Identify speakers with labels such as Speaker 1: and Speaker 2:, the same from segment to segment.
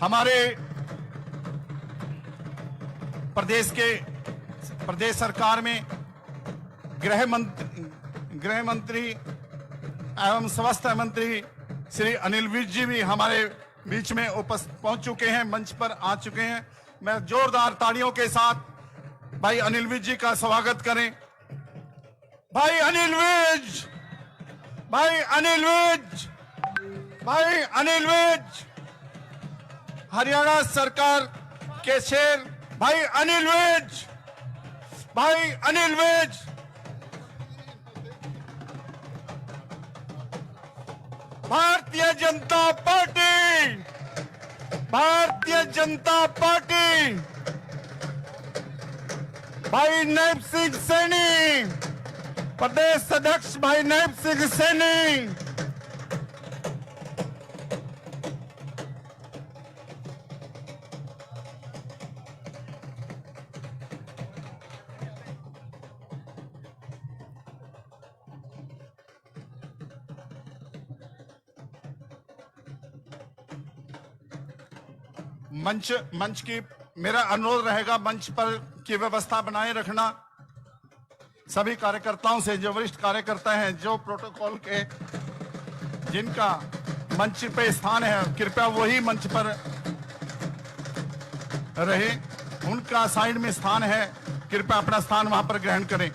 Speaker 1: हमारे प्रदेश सरकार में गृह मंत्री एवं स्वास्थ्य मंत्री श्री अनिल विज जी भी हमारे बीच में पहुंच चुके हैं, मंच पर आ चुके हैं। मैं जोरदार तालियों के साथ भाई अनिल विज जी का स्वागत करें। भाई अनिल विज, भाई अनिल विज, भाई अनिल विज, हरियाणा सरकार के शेर भाई अनिल विज, भाई अनिल विज। भारतीय जनता पार्टी, भारतीय जनता पार्टी, भाई नैब सिंह सैनी, प्रदेश अध्यक्ष भाई नैब सिंह सैनी, मंच की मेरा अनुरोध रहेगा, मंच पर की व्यवस्था बनाए रखना। सभी कार्यकर्ताओं से, जो वरिष्ठ कार्यकर्ता हैं, जो प्रोटोकॉल के जिनका मंच पे स्थान है, कृपया वही मंच पर रहे। उनका साइड में स्थान है, कृपया अपना स्थान वहां पर ग्रहण करें।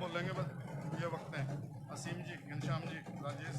Speaker 1: बोलेंगे बस, ये वक्त है। असीम जी, घनश्याम जी, राजेश।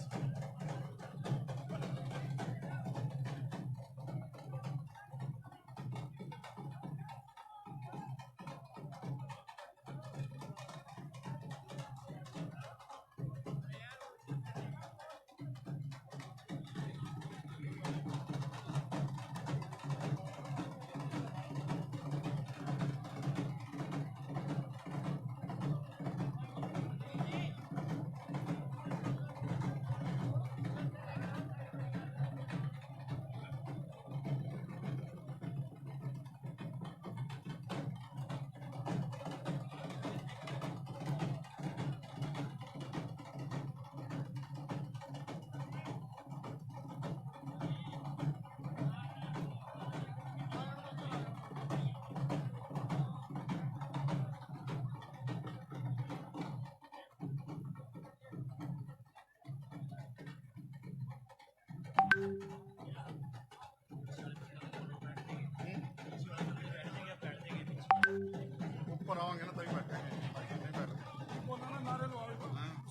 Speaker 1: ऊपर आवांगे ना तभी बैठेंगे, नहीं बैठते।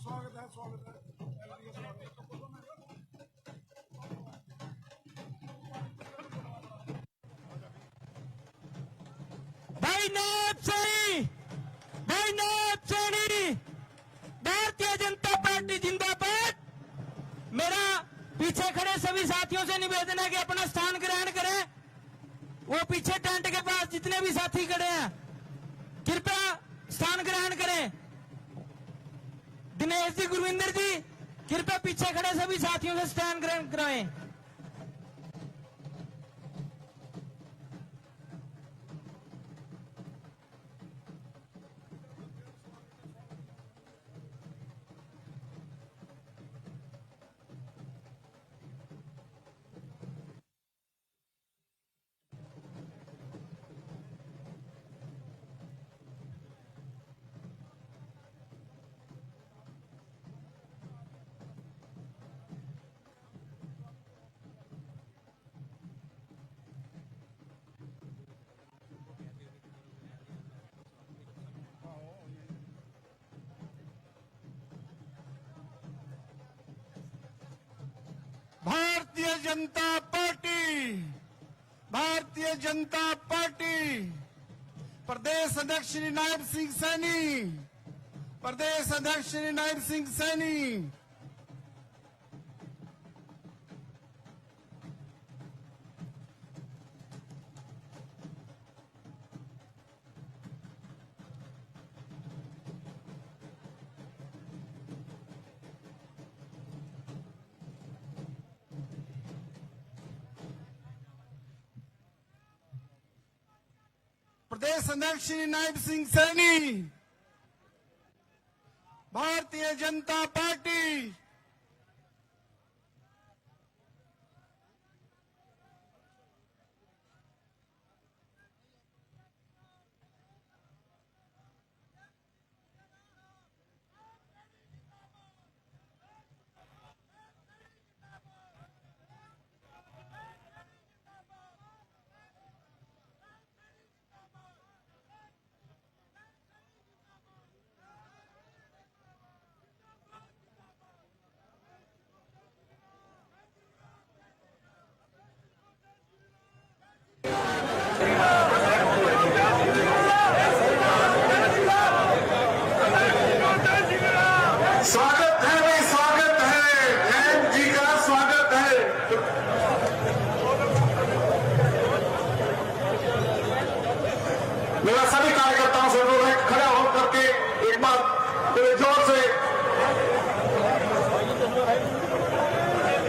Speaker 1: स्वागत है, स्वागत है।
Speaker 2: भाई नैब सैनी, भाई नैब सैनी, भारतीय जनता पार्टी जिंदाबाद। मेरा पीछे खड़े सभी सभी साथियों से निवेदन है कि अपना स्थान ग्रहण करें। वो पीछे टेंट के पास जितने भी साथी खड़े हैं कृपया स्थान ग्रहण करें। दिनेश जी, गुरविंदर जी, कृपया पीछे खड़े सभी साथियों से स्थान ग्रहण कराएं।
Speaker 1: भारतीय जनता पार्टी, भारतीय जनता पार्टी, प्रदेश अध्यक्ष श्री नायब सिंह सैनी, प्रदेश अध्यक्ष श्री नायब सिंह सैनी। प्रदेश अध्यक्ष श्री नायब सिंह सैनी, भारतीय जनता पार्टी,
Speaker 3: स्वागत है भाई, स्वागत है, नायब जी का स्वागत है। मेरा सभी कार्यकर्ताओं से अनुरोध है खड़ा होकर के एक बार पूरे जोर से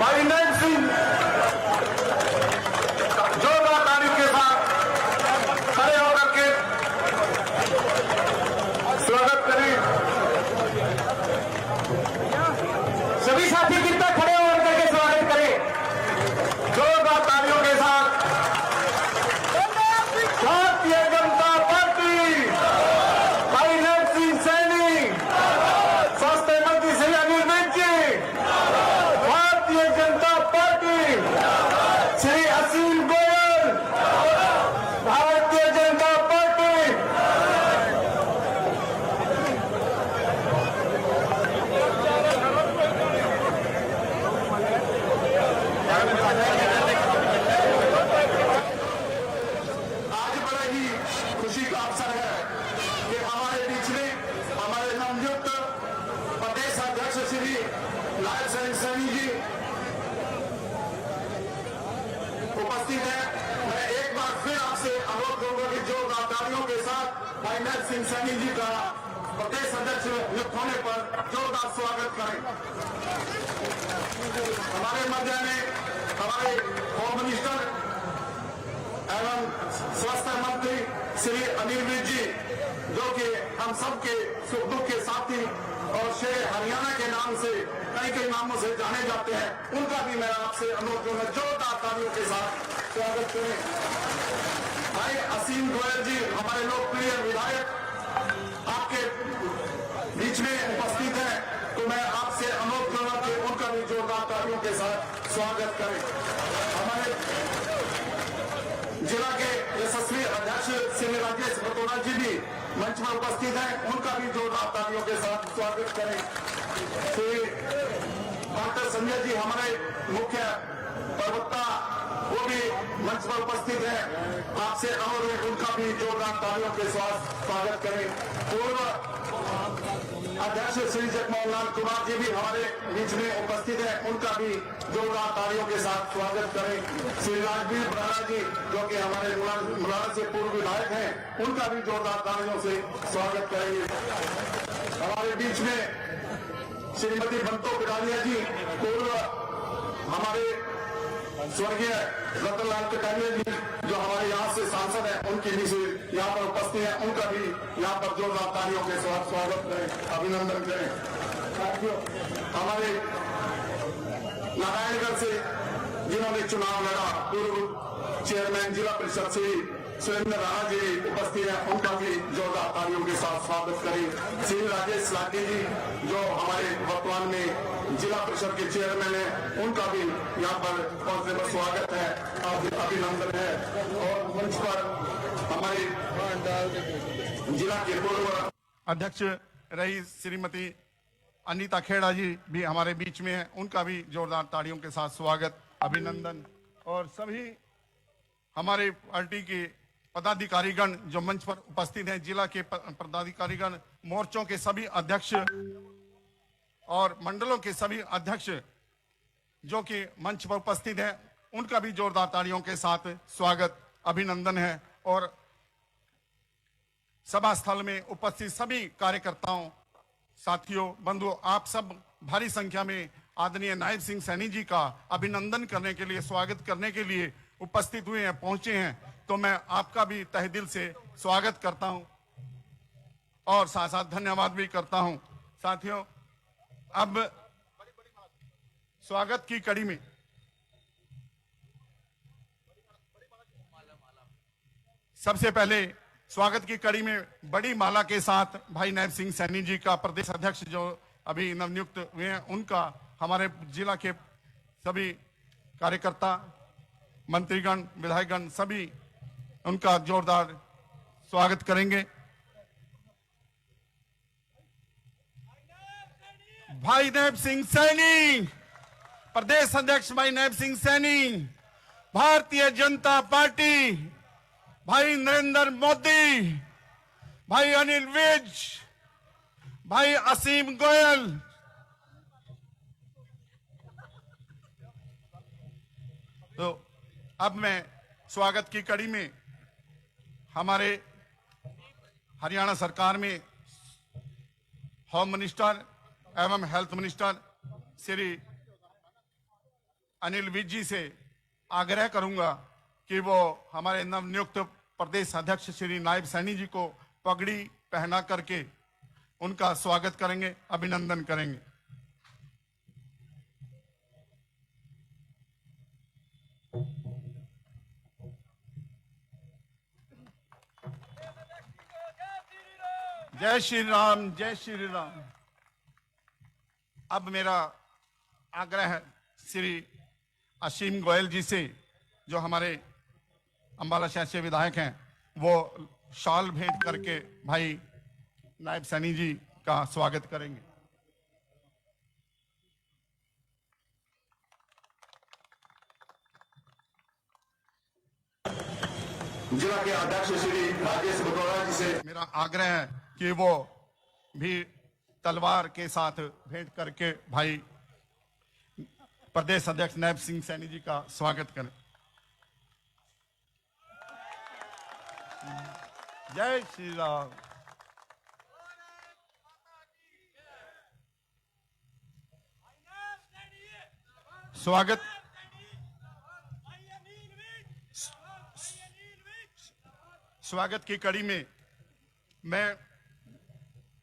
Speaker 3: भाई नायब सिंह जोरदार तारीफ के साथ खड़े होकर के स्वागत करें। सभी साथी कृपया खड़े होकर के स्वागत करें जोरदार तालियों के साथ। भारतीय जनता पार्टी, भाई नायब सिंह सैनी, स्वास्थ्य मंत्री श्री अनिल विज जी, भारतीय जनता पार्टी श्री असीम गोयल, भारतीय जनता पार्टी आज बड़ा ही खुशी का अवसर है कि हमारे बीच में हमारे नवनियुक्त प्रदेश अध्यक्ष श्री नायब सिंह सैनी जी उपस्थित हैं। मैं एक बार फिर आपसे अनुरोध करूंगा कि जोरदार तालियों के साथ भाई नायब सिंह सैनी जी का प्रदेश अध्यक्ष नियुक्त होने पर जोरदार स्वागत करें। हमारे मध्य में हमारे होम मिनिस्टर एवं स्वास्थ्य मंत्री श्री अनिल विज जी, जो कि हम सबके सुख दुख के साथी और शेर हरियाणा के नाम से कई नामों से जाने जाते हैं, उनका भी मैं आपसे अनुरोध करूंगा जोरदार तालियों के साथ स्वागत करें। भाई असीम गोयल जी, हमारे लोकप्रिय विधायक आपके बीच में उपस्थित हैं, तो मैं आपसे अनुरोध करूंगा कि उनका भी जोरदार तालियों के साथ स्वागत करें। हमारे जिला के यशस्वी अध्यक्ष श्री राजेश बतौरा जी भी मंच में उपस्थित हैं, उनका भी जोरदार तालियों के साथ स्वागत करें। श्री डॉक्टर संजय जी, हमारे मुख्य प्रवक्ता, वो भी मंच पर उपस्थित हैं, आपसे अनुरोध है उनका भी जोरदार तालियों के साथ स्वागत करें। पूर्व अध्यक्ष श्री जगमोहन लाल कुमार जी भी हमारे बीच में उपस्थित हैं, उनका भी जोरदार तालियों के साथ स्वागत करें। श्री राजवीर बराड़ा जी जो कि हमारे मुलाना से पूर्व विधायक हैं, उनका भी जोरदार तालियों से स्वागत करेंगे। हमारे बीच में श्रीमती बंतो कटारिया जी, पूर्व हमारे स्वर्गीय रतनलाल कटारिया जी जो हमारे यहाँ से सांसद हैं, उनकी भी यहाँ पर उपस्थित हैं, उनका भी यहाँ पर जोरदार तालियों के साथ स्वागत करें, अभिनंदन करें। साथियों, हमारे नारायणगढ़ से जिन्होंने चुनाव लड़ा, पूर्व चेयरमैन जिला परिषद श्री सुरेंद्र राणा जी उपस्थित हैं, उनका भी जोरदार तालियों के साथ स्वागत करें। श्री राजेश लाठी जी जो हमारे वर्तमान में जिला परिषद के चेयरमैन हैं, उनका भी यहाँ पर पहुंचने पर स्वागत है, अभिनंदन है। और मंच पर हमारे जिला के पूर्व
Speaker 1: अध्यक्ष रही श्रीमती अनीता खेड़ा जी भी हमारे बीच में हैं, उनका भी जोरदार तालियों के साथ स्वागत, अभिनंदन। और सभी हमारे पार्टी के पदाधिकारीगण जो मंच पर उपस्थित हैं, जिला के पदाधिकारीगण, मोर्चों के सभी अध्यक्ष और मंडलों के सभी अध्यक्ष जो कि मंच पर उपस्थित हैं, उनका भी जोरदार तालियों के साथ स्वागत, अभिनंदन है। और सभा स्थल में उपस्थित सभी कार्यकर्ताओं, साथियों, बंधुओं, आप सब भारी संख्या में आदरणीय नायब सिंह सैनी जी का अभिनंदन करने के लिए, स्वागत करने के लिए उपस्थित हुए हैं, पहुंचे हैं, तो मैं आपका भी तहे दिल से स्वागत करता हूं और साथ साथ धन्यवाद भी करता हूं। साथियों, अब स्वागत की कड़ी में सबसे पहले स्वागत की कड़ी में बड़ी माला के साथ भाई नायब सिंह सैनी जी का, प्रदेश अध्यक्ष जो अभी नवनियुक्त हुए हैं, उनका हमारे जिला के सभी कार्यकर्ता, मंत्रीगण, विधायकगण सभी उनका जोरदार स्वागत करेंगे। भाई नायब सिंह सैनी, प्रदेश अध्यक्ष भाई नायब सिंह सैनी, भारतीय जनता पार्टी, भाई नरेंद्र मोदी, भाई अनिल विज, भाई असीम गोयल, तो अब मैं स्वागत की कड़ी में हमारे हरियाणा सरकार में होम मिनिस्टर एवं हेल्थ मिनिस्टर श्री अनिल विज जी से आग्रह करूंगा कि वो हमारे नवनियुक्त प्रदेश अध्यक्ष श्री नायब सैनी जी को पगड़ी पहना करके उनका स्वागत करेंगे, अभिनंदन करेंगे। जय श्री राम, जय श्री राम। अब मेरा आग्रह है श्री असीम गोयल जी से, जो हमारे अंबाला शहर से विधायक हैं, वो शॉल भेंट करके भाई नायब सैनी जी का स्वागत करेंगे।
Speaker 3: जिला के अध्यक्ष श्री राजेश बटोरा जी से
Speaker 1: मेरा आग्रह है कि वो भी तलवार के साथ भेंट करके भाई प्रदेश अध्यक्ष नायब सिंह सैनी जी का स्वागत करें। जय श्री राम। स्वागत स्वागत की कड़ी में मैं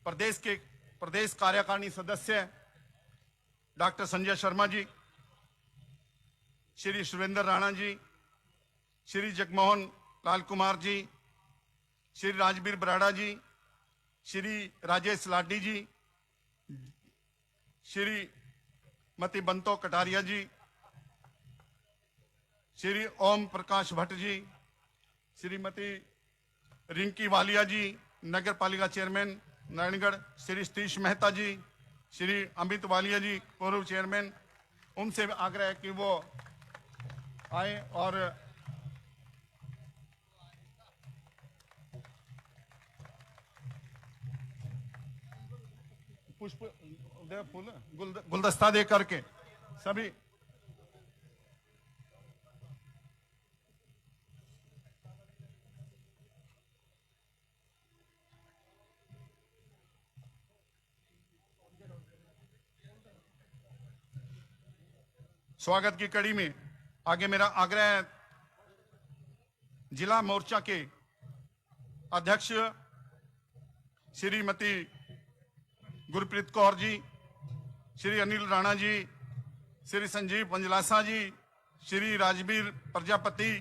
Speaker 1: प्रदेश कार्यकारिणी सदस्य डॉक्टर संजय शर्मा जी, श्री सुरेंद्र राणा जी, श्री जगमोहन लाल कुमार जी, श्री राजवीर बराड़ा जी, श्री राजेश लाडी जी, श्री मती बंतो कटारिया जी, श्री ओम प्रकाश भट्ट जी, श्रीमती रिंकी वालिया जी, नगर पालिका चेयरमैन नारायणगढ़, श्री सतीश मेहता जी, श्री अमित वालिया जी, पूर्व चेयरमैन, उनसे आग्रह है कि वो आए और पुष्प दे, फूल गुलदस्ता दे करके सभी स्वागत की कड़ी में आगे मेरा आग्रह है जिला मोर्चा के अध्यक्ष श्रीमती गुरप्रीत कौर जी, श्री अनिल राणा जी, श्री संजीव पंजलासा जी, श्री राजवीर प्रजापति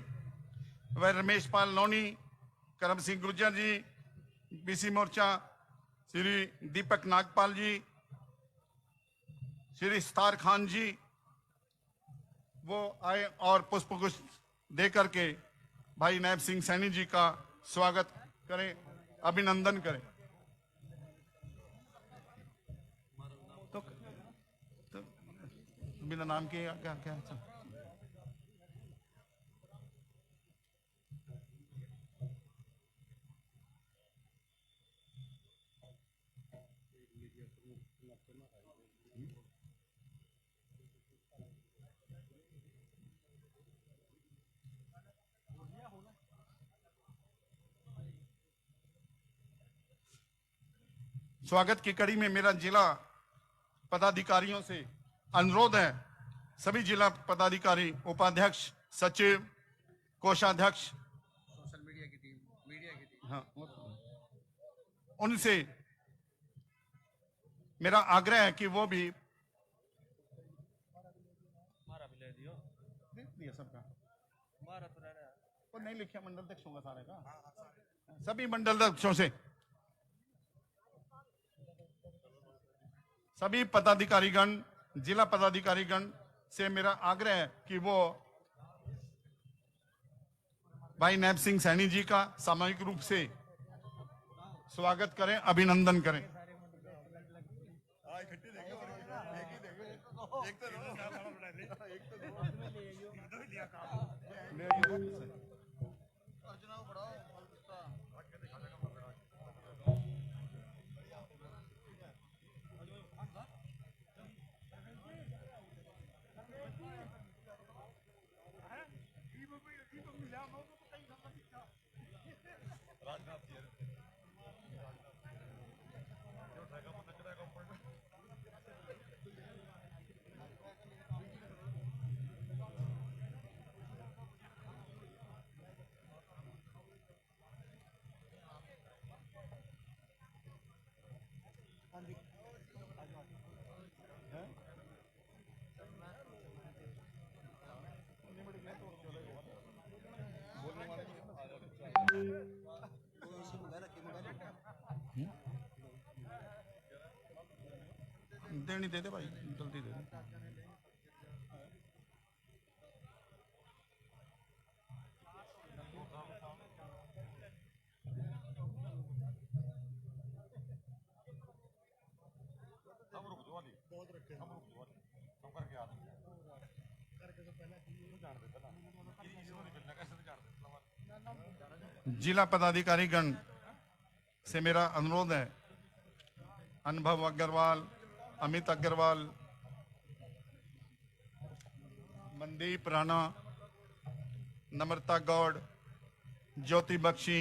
Speaker 1: व रमेश पाल लोनी, करम सिंह गुर्जर जी, बीसी मोर्चा श्री दीपक नागपाल जी, श्री स्तार खान जी, वो आए और पुष्पगुच्छ दे करके भाई नायब सिंह सैनी जी का स्वागत करें, अभिनंदन करें। तो बिना नाम के क्या क्या स्वागत की कड़ी में मेरा जिला पदाधिकारियों से अनुरोध है, सभी जिला पदाधिकारी, उपाध्यक्ष, सचिव, कोषाध्यक्ष,
Speaker 4: सोशल मीडिया की टीम,
Speaker 1: हाँ, उनसे मेरा आग्रह है कि वो भी दे दिया सबका, वो नहीं लिखा मंडल अध्यक्ष होगा सारे का, सभी मंडल अध्यक्षों से, सभी पदाधिकारीगण, जिला पदाधिकारीगण से मेरा आग्रह है कि वो भाई नायब सिंह सैनी जी का सामूहिक रूप से स्वागत करें, अभिनंदन करें। देनी दे दे भाई, जल्दी दे दे। जिला पदाधिकारीगण से मेरा अनुरोध है, अनुभव अग्रवाल, अमित अग्रवाल, मनदीप राणा, नम्रता गौड़, ज्योति बख्शी,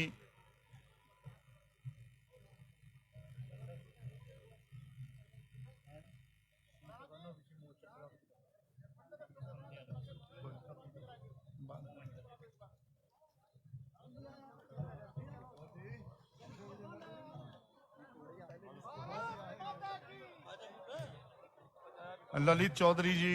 Speaker 1: ललित चौधरी जी,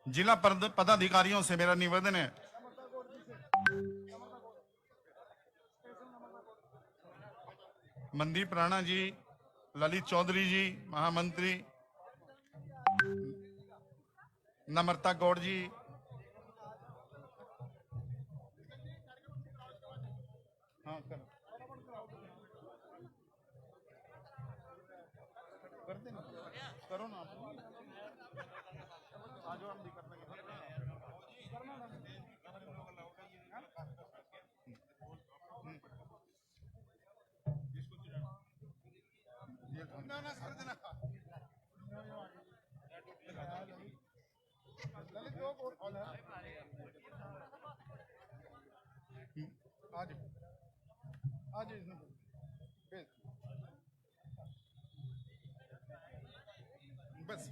Speaker 1: जिला पदाधिकारियों से मेरा निवेदन है, मनदीप राणा जी, ललित चौधरी जी, महामंत्री, नम्रता गौड़ जी, हाँ करो ना आज हम भी कर देंगे। आज आज बस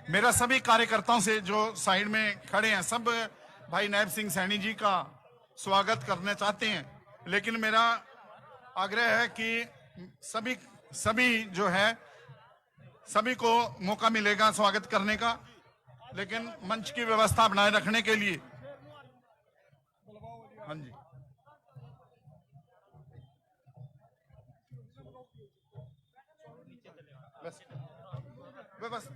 Speaker 1: मेरा सभी कार्यकर्ताओं से जो साइड में खड़े हैं, सब भाई नायब सिंह सैनी जी का स्वागत करना चाहते हैं, लेकिन मेरा आग्रह है कि सभी जो है सभी को मौका मिलेगा स्वागत करने का, लेकिन मंच की व्यवस्था बनाए रखने के लिए। हाँ जी, बस बस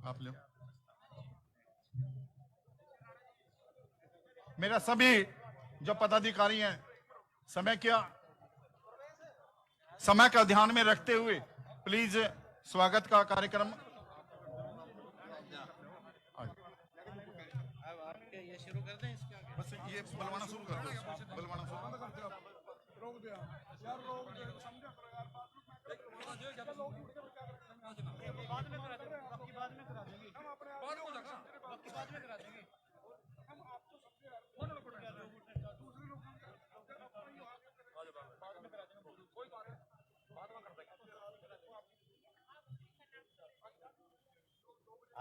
Speaker 1: आप लो। मेरा सभी जो पदाधिकारी हैं समय का ध्यान में रखते हुए प्लीज स्वागत का कार्यक्रम
Speaker 4: ये शुरू कर दें इसके आगे।
Speaker 1: बस ये बुलवाना शुरू कर दो, बुलवाना शुरू कर दो। रोक दिया यार, रोक दे, समझा करो यार, बाद में करा देंगे, आपकी बाद में करा देंगे, हम अपने बाद में करा देंगे, हम आपको सबसे कौन लोग उठ गया दूसरे लोग बाद में करा देंगे, कोई बात नहीं, बाद में कर देंगे।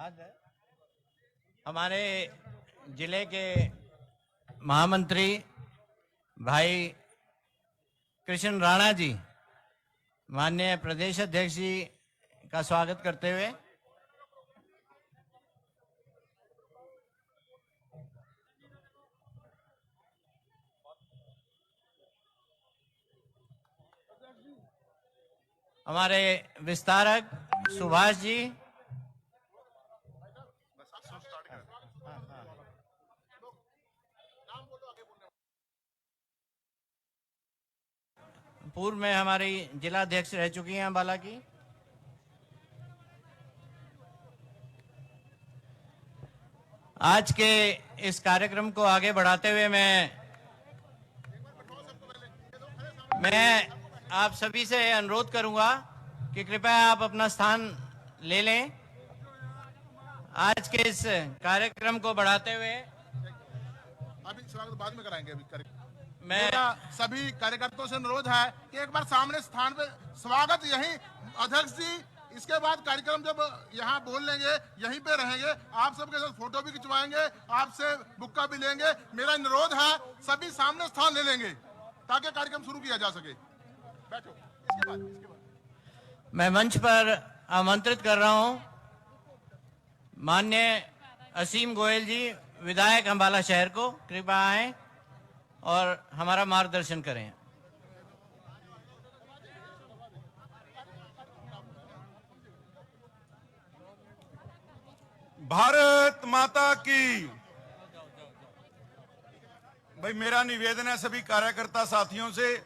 Speaker 2: आज हमारे जिले के महामंत्री भाई कृष्ण राणा जी, माननीय प्रदेश अध्यक्ष जी का स्वागत करते हुए हमारे विस्तारक सुभाष जी, पूर्व में हमारी जिला अध्यक्ष रह चुकी हैं अम्बाला की, आज के इस कार्यक्रम को आगे बढ़ाते हुए मैं आप सभी से अनुरोध करूंगा कि कृपया आप अपना स्थान ले लें। आज के इस कार्यक्रम को बढ़ाते हुए
Speaker 3: अभी स्वागत बाद में कराएंगे। अभी
Speaker 2: मैं
Speaker 3: सभी कार्यकर्ताओं से अनुरोध है कि एक बार सामने स्थान पे स्वागत यहीं अध्यक्ष जी, इसके बाद कार्यक्रम जब यहाँ बोल लेंगे यहीं पे रहेंगे, आप सबके साथ फोटो भी खिंचवाएंगे, आपसे बुक्का भी लेंगे। मेरा अनुरोध है सभी सामने स्थान ले लेंगे ताकि कार्यक्रम शुरू किया जा सके। बैठो। इसके बाद
Speaker 2: मैं मंच पर आमंत्रित कर रहा हूं माननीय असीम गोयल जी, विधायक अम्बाला शहर को, कृपया आए और हमारा मार्गदर्शन करें।
Speaker 1: भारत माता की। भाई मेरा निवेदन है सभी कार्यकर्ता साथियों से,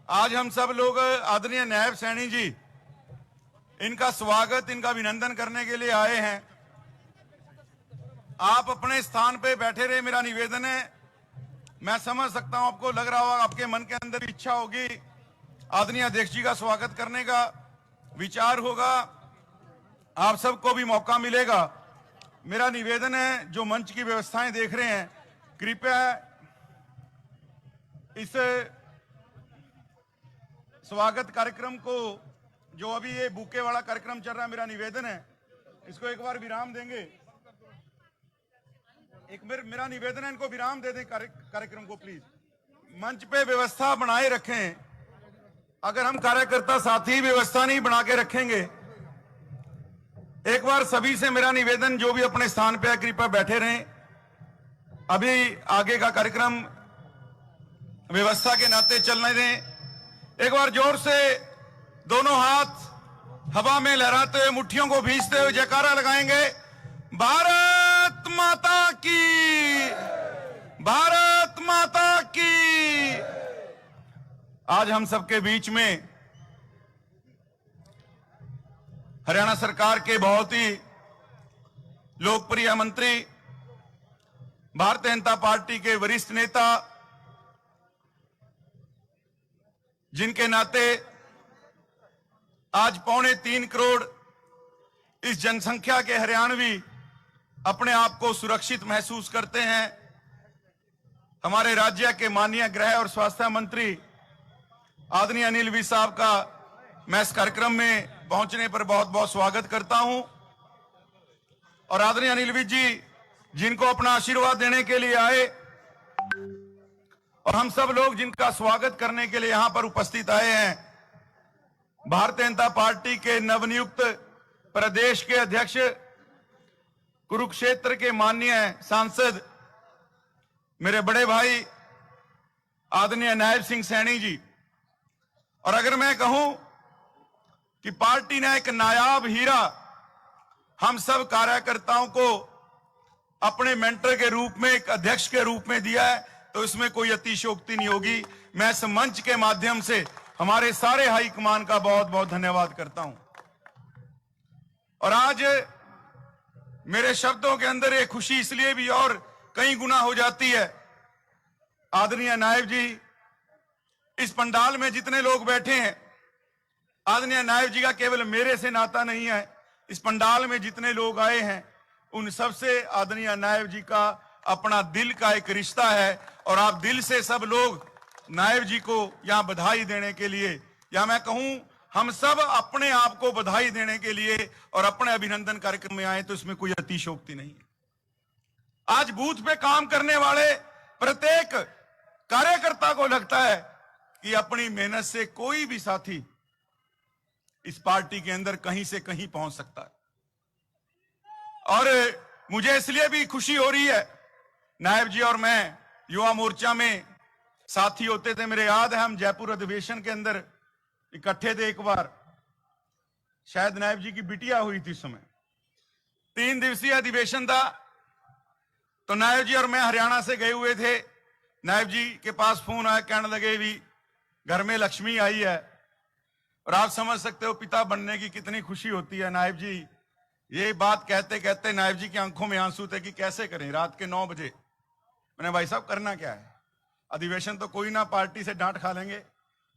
Speaker 1: आज हम सब लोग आदरणीय नायब सैनी जी, इनका स्वागत, इनका अभिनंदन करने के लिए आए हैं। आप अपने स्थान पे बैठे रहे, मेरा निवेदन है। मैं समझ सकता हूं आपको लग रहा होगा, आपके मन के अंदर इच्छा होगी आदरणीय अध्यक्ष जी का स्वागत करने का विचार होगा, आप सबको भी मौका मिलेगा। मेरा निवेदन है, जो मंच की व्यवस्थाएं देख रहे हैं, कृपया इस स्वागत कार्यक्रम को जो अभी ये बुके वाला कार्यक्रम चल रहा है, मेरा निवेदन है इसको एक बार विराम देंगे। एक मेरा निवेदन है, इनको विराम दे दें कार्यक्रम को प्लीज। मंच पे व्यवस्था बनाए रखें। अगर हम कार्यकर्ता साथी व्यवस्था नहीं बना के रखेंगे, एक बार सभी से मेरा निवेदन, जो भी अपने स्थान पे है कृपया बैठे रहें। अभी आगे का कार्यक्रम व्यवस्था के नाते चलने दें। एक बार जोर से दोनों हाथ हवा में लहराते हुए, मुट्ठियों को भींचते हुए जयकारा लगाएंगे, भारत माता की, भारत माता की। आज हम सबके बीच में हरियाणा सरकार के बहुत ही लोकप्रिय मंत्री, भारतीय जनता पार्टी के वरिष्ठ नेता, जिनके नाते आज 3.25 करोड़ इस जनसंख्या के हरियाणवी अपने आप को सुरक्षित महसूस करते हैं, हमारे राज्य के माननीय गृह और स्वास्थ्य मंत्री आदरणीय अनिल विज साहब का मैं इस कार्यक्रम में पहुंचने पर बहुत बहुत स्वागत करता हूं। और आदरणीय अनिल विज जी, जिनको अपना आशीर्वाद देने के लिए आए, और हम सब लोग जिनका स्वागत करने के लिए यहां पर उपस्थित आए हैं, भारतीय जनता पार्टी के नवनियुक्त प्रदेश के अध्यक्ष, कुरुक्षेत्र के माननीय सांसद मेरे बड़े भाई आदरणीय नायब सिंह सैनी जी। और अगर मैं कहूं कि पार्टी ने एक नायाब हीरा हम सब कार्यकर्ताओं को अपने मेंटर के रूप में, एक अध्यक्ष के रूप में दिया है, तो इसमें कोई अतिशयोक्ति नहीं होगी। मैं इस मंच के माध्यम से हमारे सारे हाईकमान का बहुत बहुत धन्यवाद करता हूं। और आज मेरे शब्दों के अंदर ये खुशी इसलिए भी और कई गुना हो जाती है। आदरणीय नायब जी, इस पंडाल में जितने लोग बैठे हैं, आदरणीय नायब जी का केवल मेरे से नाता नहीं है। इस पंडाल में जितने लोग आए हैं, उन सबसे आदरणीय नायब जी का अपना दिल का एक रिश्ता है। और आप दिल से सब लोग नायब जी को यहां बधाई देने के लिए, या मैं कहूं हम सब अपने आप को बधाई देने के लिए और अपने अभिनंदन कार्यक्रम में आए, तो इसमें कोई अतिशयोक्ति नहीं है। आज बूथ पे काम करने वाले प्रत्येक कार्यकर्ता को लगता है कि अपनी मेहनत से कोई भी साथी इस पार्टी के अंदर कहीं से कहीं पहुंच सकता है। और मुझे इसलिए भी खुशी हो रही है, नायब जी और मैं युवा मोर्चा में साथी होते थे। मेरे याद है हम जयपुर अधिवेशन के अंदर इकट्ठे थे एक बार, शायद नायब जी की बिटिया हुई थी उस समय। 3 दिवसीय अधिवेशन था, तो नायब जी और मैं हरियाणा से गए हुए थे। नायब जी के पास फोन आया, कहने लगे भी घर में लक्ष्मी आई है। और आप समझ सकते हो पिता बनने की कितनी खुशी होती है। नायब जी, ये बात कहते कहते नायब जी की आंखों में आंसू थे कि कैसे करें, रात के 9 बजे। मैंने, भाई साहब करना क्या है, अधिवेशन तो कोई ना, पार्टी से डांट खा लेंगे,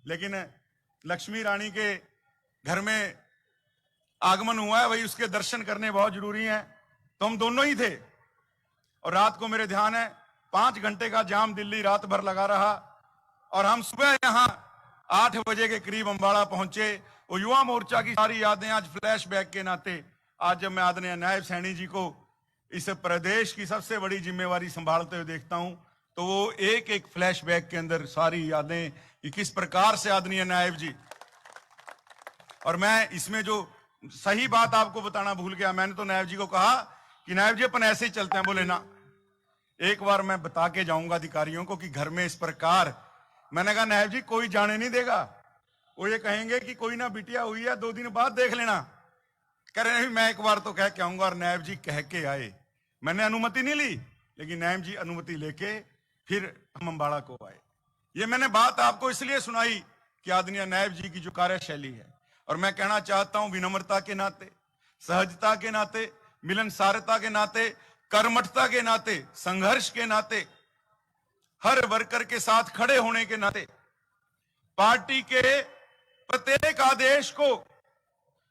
Speaker 1: लेकिन लक्ष्मी रानी के घर में आगमन हुआ है, वही उसके दर्शन करने बहुत जरूरी हैं। तो हम दोनों ही थे। और रात को मेरे ध्यान है 5 घंटे का जाम दिल्ली रात भर लगा रहा, और हम सुबह यहां 8 बजे के करीब अम्बाड़ा पहुंचे। वो युवा मोर्चा की सारी यादें आज फ्लैशबैक के नाते, आज जब मैं आदरणीय नायब सैनी जी को इस प्रदेश की सबसे बड़ी जिम्मेवारी संभालते हुए देखता हूं, तो वो एक एक फ्लैशबैक के अंदर सारी यादें कि किस प्रकार से आदरणीय नायब जी। और मैं इसमें जो सही बात आपको बताना भूल गया, मैंने तो नायब जी को कहा कि नायब जी अपन ऐसे ही चलते हैं। बोले ना, एक बार मैं बता के जाऊंगा अधिकारियों को कि घर में इस प्रकार। मैंने कहा नायब जी कोई जाने नहीं देगा, वो ये कहेंगे कि कोई ना बिटिया हुई है, 2 दिन बाद देख लेना। कह रहे नहीं, मैं एक बार तो कह के आऊंगा। और नायब जी कह के आए, मैंने अनुमति नहीं ली, लेकिन नायब जी अनुमति लेके फिर हम अम्बाड़ा को आए। ये मैंने बात आपको इसलिए सुनाई कि आदरणीय नायब जी की जो कार्यशैली है, और मैं कहना चाहता हूं विनम्रता के नाते, सहजता के नाते, मिलनसारता के नाते, कर्मठता के नाते, संघर्ष के नाते, हर वर्कर के साथ खड़े होने के नाते, पार्टी के प्रत्येक आदेश को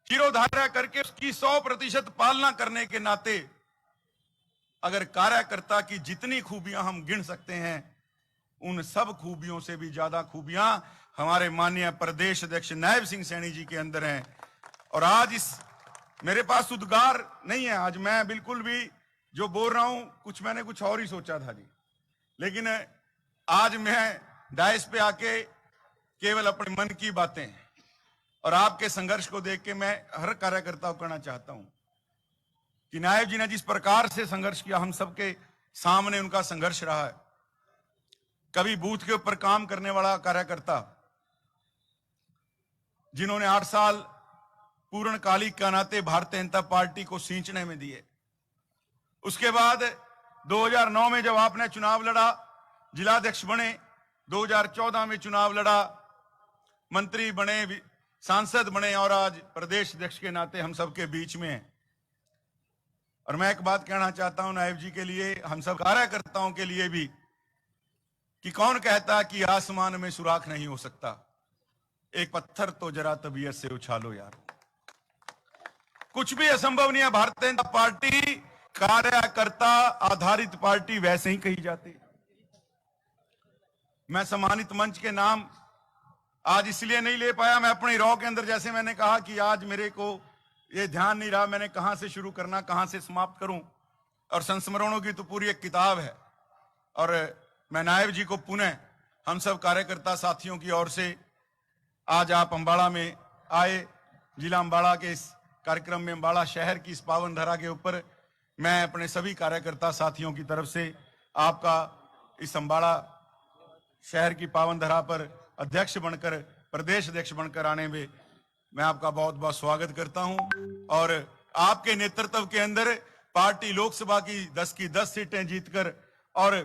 Speaker 1: शिरोधार्य करके उसकी 100% पालना करने के नाते, अगर कार्यकर्ता की जितनी खूबियां हम गिन सकते हैं, उन सब खूबियों से भी ज्यादा खूबियां
Speaker 5: हमारे माननीय प्रदेश अध्यक्ष नायब सिंह सैनी जी के अंदर हैं। और आज इस मेरे पास उद्गार नहीं है, आज मैं बिल्कुल भी जो बोल रहा हूं मैंने कुछ और ही सोचा था जी, लेकिन आज मैं डायस पे आके केवल अपने मन की बातें और आपके संघर्ष को देख के मैं हर कार्यकर्ता को कहना चाहता हूं कि नायब जी ने जिस प्रकार से संघर्ष किया, हम सबके सामने उनका संघर्ष रहा है। कभी बूथ के ऊपर काम करने वाला कार्यकर्ता जिन्होंने 8 साल पूर्णकालिक का नाते भारतीय जनता पार्टी को सींचने में दिए। उसके बाद 2009 में जब आपने चुनाव लड़ा, जिलाध्यक्ष बने, 2014 में चुनाव लड़ा, मंत्री बने, सांसद बने और आज प्रदेश अध्यक्ष के नाते हम सबके बीच में हैं। और मैं एक बात कहना चाहता हूं नायब जी के लिए, हम सब कार्यकर्ताओं के लिए भी, कि कौन कहता कि आसमान में सुराख नहीं हो सकता, एक पत्थर तो जरा तबीयत से उछालो यार। कुछ भी असंभव नहीं है। भारतीय जनता पार्टी कार्यकर्ता आधारित पार्टी वैसे ही कही जाती है। मैं सम्मानित मंच के नाम आज इसलिए नहीं ले पाया, मैं अपने रॉ के अंदर, जैसे मैंने कहा कि आज मेरे को ये ध्यान नहीं रहा मैंने कहां से शुरू करना, कहां से समाप्त करूं। और संस्मरणों की तो पूरी एक किताब है। और मैं नायब जी को पुनः हम सब कार्यकर्ता साथियों की ओर से आज आप अंबाला में आए, जिला अंबाला के इस कार्यक्रम में, अंबाला शहर की इस पावन धरा के ऊपर मैं अपने सभी कार्यकर्ता साथियों की तरफ से आपका इस अंबाला शहर की पावन धरा पर अध्यक्ष बनकर, प्रदेश अध्यक्ष बनकर आने में मैं आपका बहुत बहुत स्वागत करता हूं। और आपके नेतृत्व के अंदर पार्टी लोकसभा की 10 की 10 सीटें जीतकर और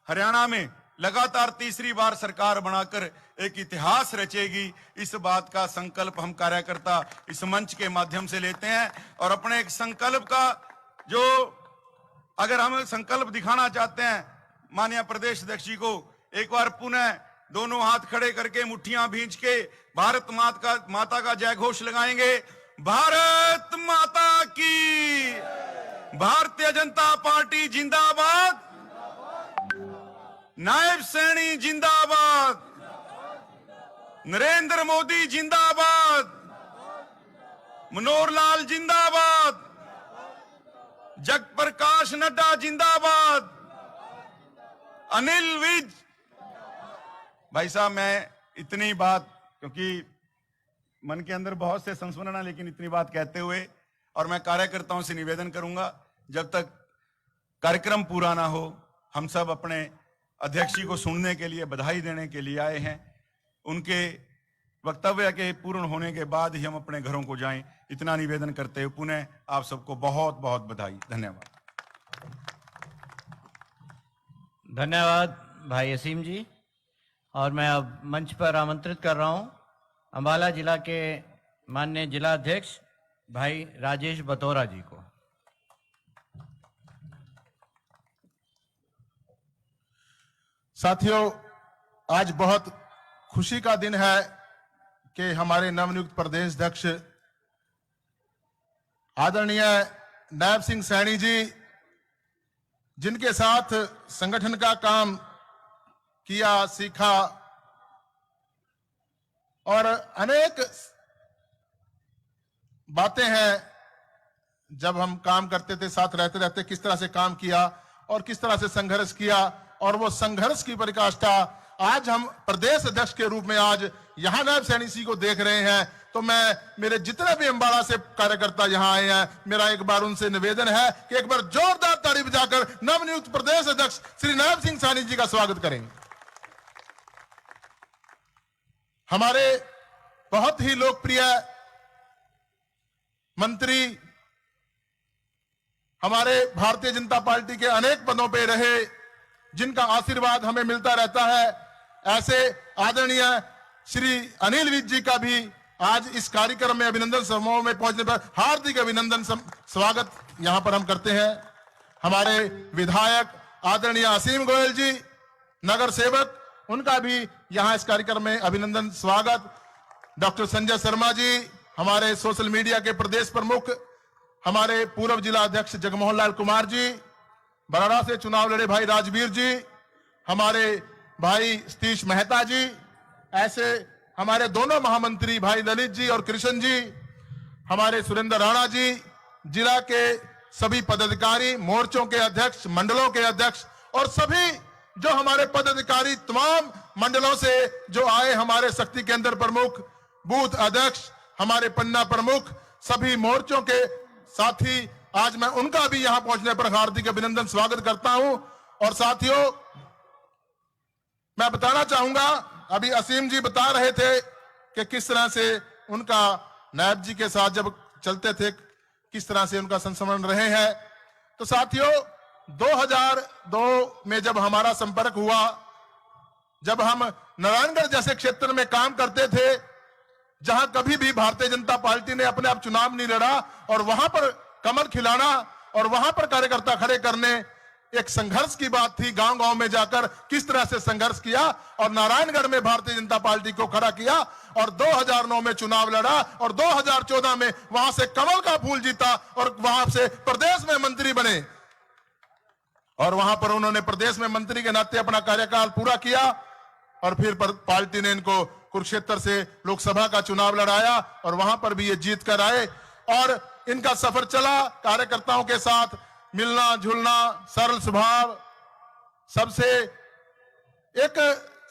Speaker 5: हरियाणा में लगातार तीसरी बार सरकार बनाकर एक इतिहास रचेगी, इस बात का संकल्प हम कार्यकर्ता इस मंच के माध्यम से लेते हैं। और अपने एक संकल्प का जो अगर हम संकल्प दिखाना चाहते हैं माननीय प्रदेश अध्यक्ष जी को, एक बार पुनः दोनों हाथ खड़े करके मुट्ठियां भींच के भारत माता का जय घोष लगाएंगे। भारत माता की, भारतीय जनता पार्टी जिंदाबाद, नायब सैनी जिंदाबाद, नरेंद्र मोदी जिंदाबाद, मनोहर लाल जिंदाबाद, जगप्रकाश नड्डा जिंदाबाद, अनिल विज। भाई साहब, मैं इतनी बात, क्योंकि मन के अंदर बहुत से संस्मरण है, लेकिन इतनी बात कहते हुए और मैं कार्यकर्ताओं से निवेदन करूंगा, जब तक कार्यक्रम पूरा ना हो, हम सब अपने अध्यक्ष जी को सुनने के लिए, बधाई देने के लिए आए हैं। उनके वक्तव्य के पूर्ण होने के बाद ही हम अपने घरों को जाएं, इतना निवेदन करते हुए पुनः आप सबको बहुत बहुत बधाई। धन्यवाद।
Speaker 2: धन्यवाद भाई असीम जी। और मैं अब मंच पर आमंत्रित कर रहा हूं अंबाला जिला के माननीय जिला अध्यक्ष भाई राजेश बतौरा जी को।
Speaker 6: साथियों, आज बहुत खुशी का दिन है कि हमारे नवनियुक्त प्रदेश अध्यक्ष आदरणीय नायब सिंह सैनी जी, जिनके साथ संगठन का काम किया, सीखा और अनेक बातें हैं, जब हम काम करते थे, साथ रहते रहते किस तरह से काम किया और किस तरह से संघर्ष किया, और वो संघर्ष की परिकाष्ठा आज हम प्रदेश अध्यक्ष के रूप में आज यहां नायब सैनी जी को देख रहे हैं। तो मैं, मेरे जितने भी अंबाला से कार्यकर्ता यहां आए हैं, मेरा एक बार उनसे निवेदन है कि एक बार जोरदार ताली बजाकर नवनियुक्त प्रदेश अध्यक्ष श्री नायब सिंह सैनी जी का स्वागत करें। हमारे बहुत ही लोकप्रिय मंत्री, हमारे भारतीय जनता पार्टी के अनेक पदों पे रहे, जिनका आशीर्वाद हमें मिलता रहता है, ऐसे आदरणीय श्री अनिल विज जी का भी आज इस कार्यक्रम में अभिनंदन समारोह में पहुंचने पर हार्दिक अभिनंदन स्वागत यहां पर हम करते हैं। हमारे विधायक आदरणीय असीम गोयल जी, नगर सेवक, उनका भी यहां इस कार्यक्रम में अभिनंदन स्वागत। डॉक्टर संजय शर्मा जी, हमारे सोशल मीडिया के प्रदेश प्रमुख, हमारे पूर्व जिला अध्यक्ष जगमोहन लाल कुमार जी, बराड़ा से चुनाव लड़े भाई राजवीर जी, हमारे भाई सतीश मेहता जी, ऐसे हमारे दोनों महामंत्री भाई ललित जी और कृष्ण जी, हमारे सुरेंद्र राणा जी, जिला के सभी पदाधिकारी, मोर्चों के अध्यक्ष, मंडलों के अध्यक्ष और सभी जो हमारे पदाधिकारी तमाम मंडलों से जो आए, हमारे शक्ति केंद्र प्रमुख, बूथ अध्यक्ष, हमारे पन्ना प्रमुख, सभी मोर्चों के साथी, आज मैं उनका भी यहां पहुंचने पर हार्दिक अभिनंदन स्वागत करता हूं। और साथियों, मैं बताना चाहूंगा, अभी असीम जी बता रहे थे कि किस तरह से उनका नायब जी के साथ जब चलते थे किस तरह से उनका संस्मरण रहे हैं। तो साथियों, 2002 में जब हमारा संपर्क हुआ, जब हम नारायणगढ़ जैसे क्षेत्र में काम करते थे जहां कभी भी भारतीय जनता पार्टी ने अपने आप चुनाव नहीं लड़ा, और वहां पर कमल खिलाना और वहां पर कार्यकर्ता खड़े करने एक संघर्ष की बात थी। गांव गांव में जाकर किस तरह से संघर्ष किया और नारायणगढ़ में भारतीय जनता पार्टी को खड़ा किया और 2009 में चुनाव लड़ा और 2014 में वहां से कमल का फूल जीता और वहां से प्रदेश में मंत्री बने और वहां पर उन्होंने प्रदेश में मंत्री के नाते अपना कार्यकाल पूरा किया और फिर पार्टी ने इनको कुरुक्षेत्र से लोकसभा का चुनाव लड़ाया और वहां पर भी ये जीत कर आए। और इनका सफर चला कार्यकर्ताओं के साथ, मिलना जुलना, सरल स्वभाव, सबसे एक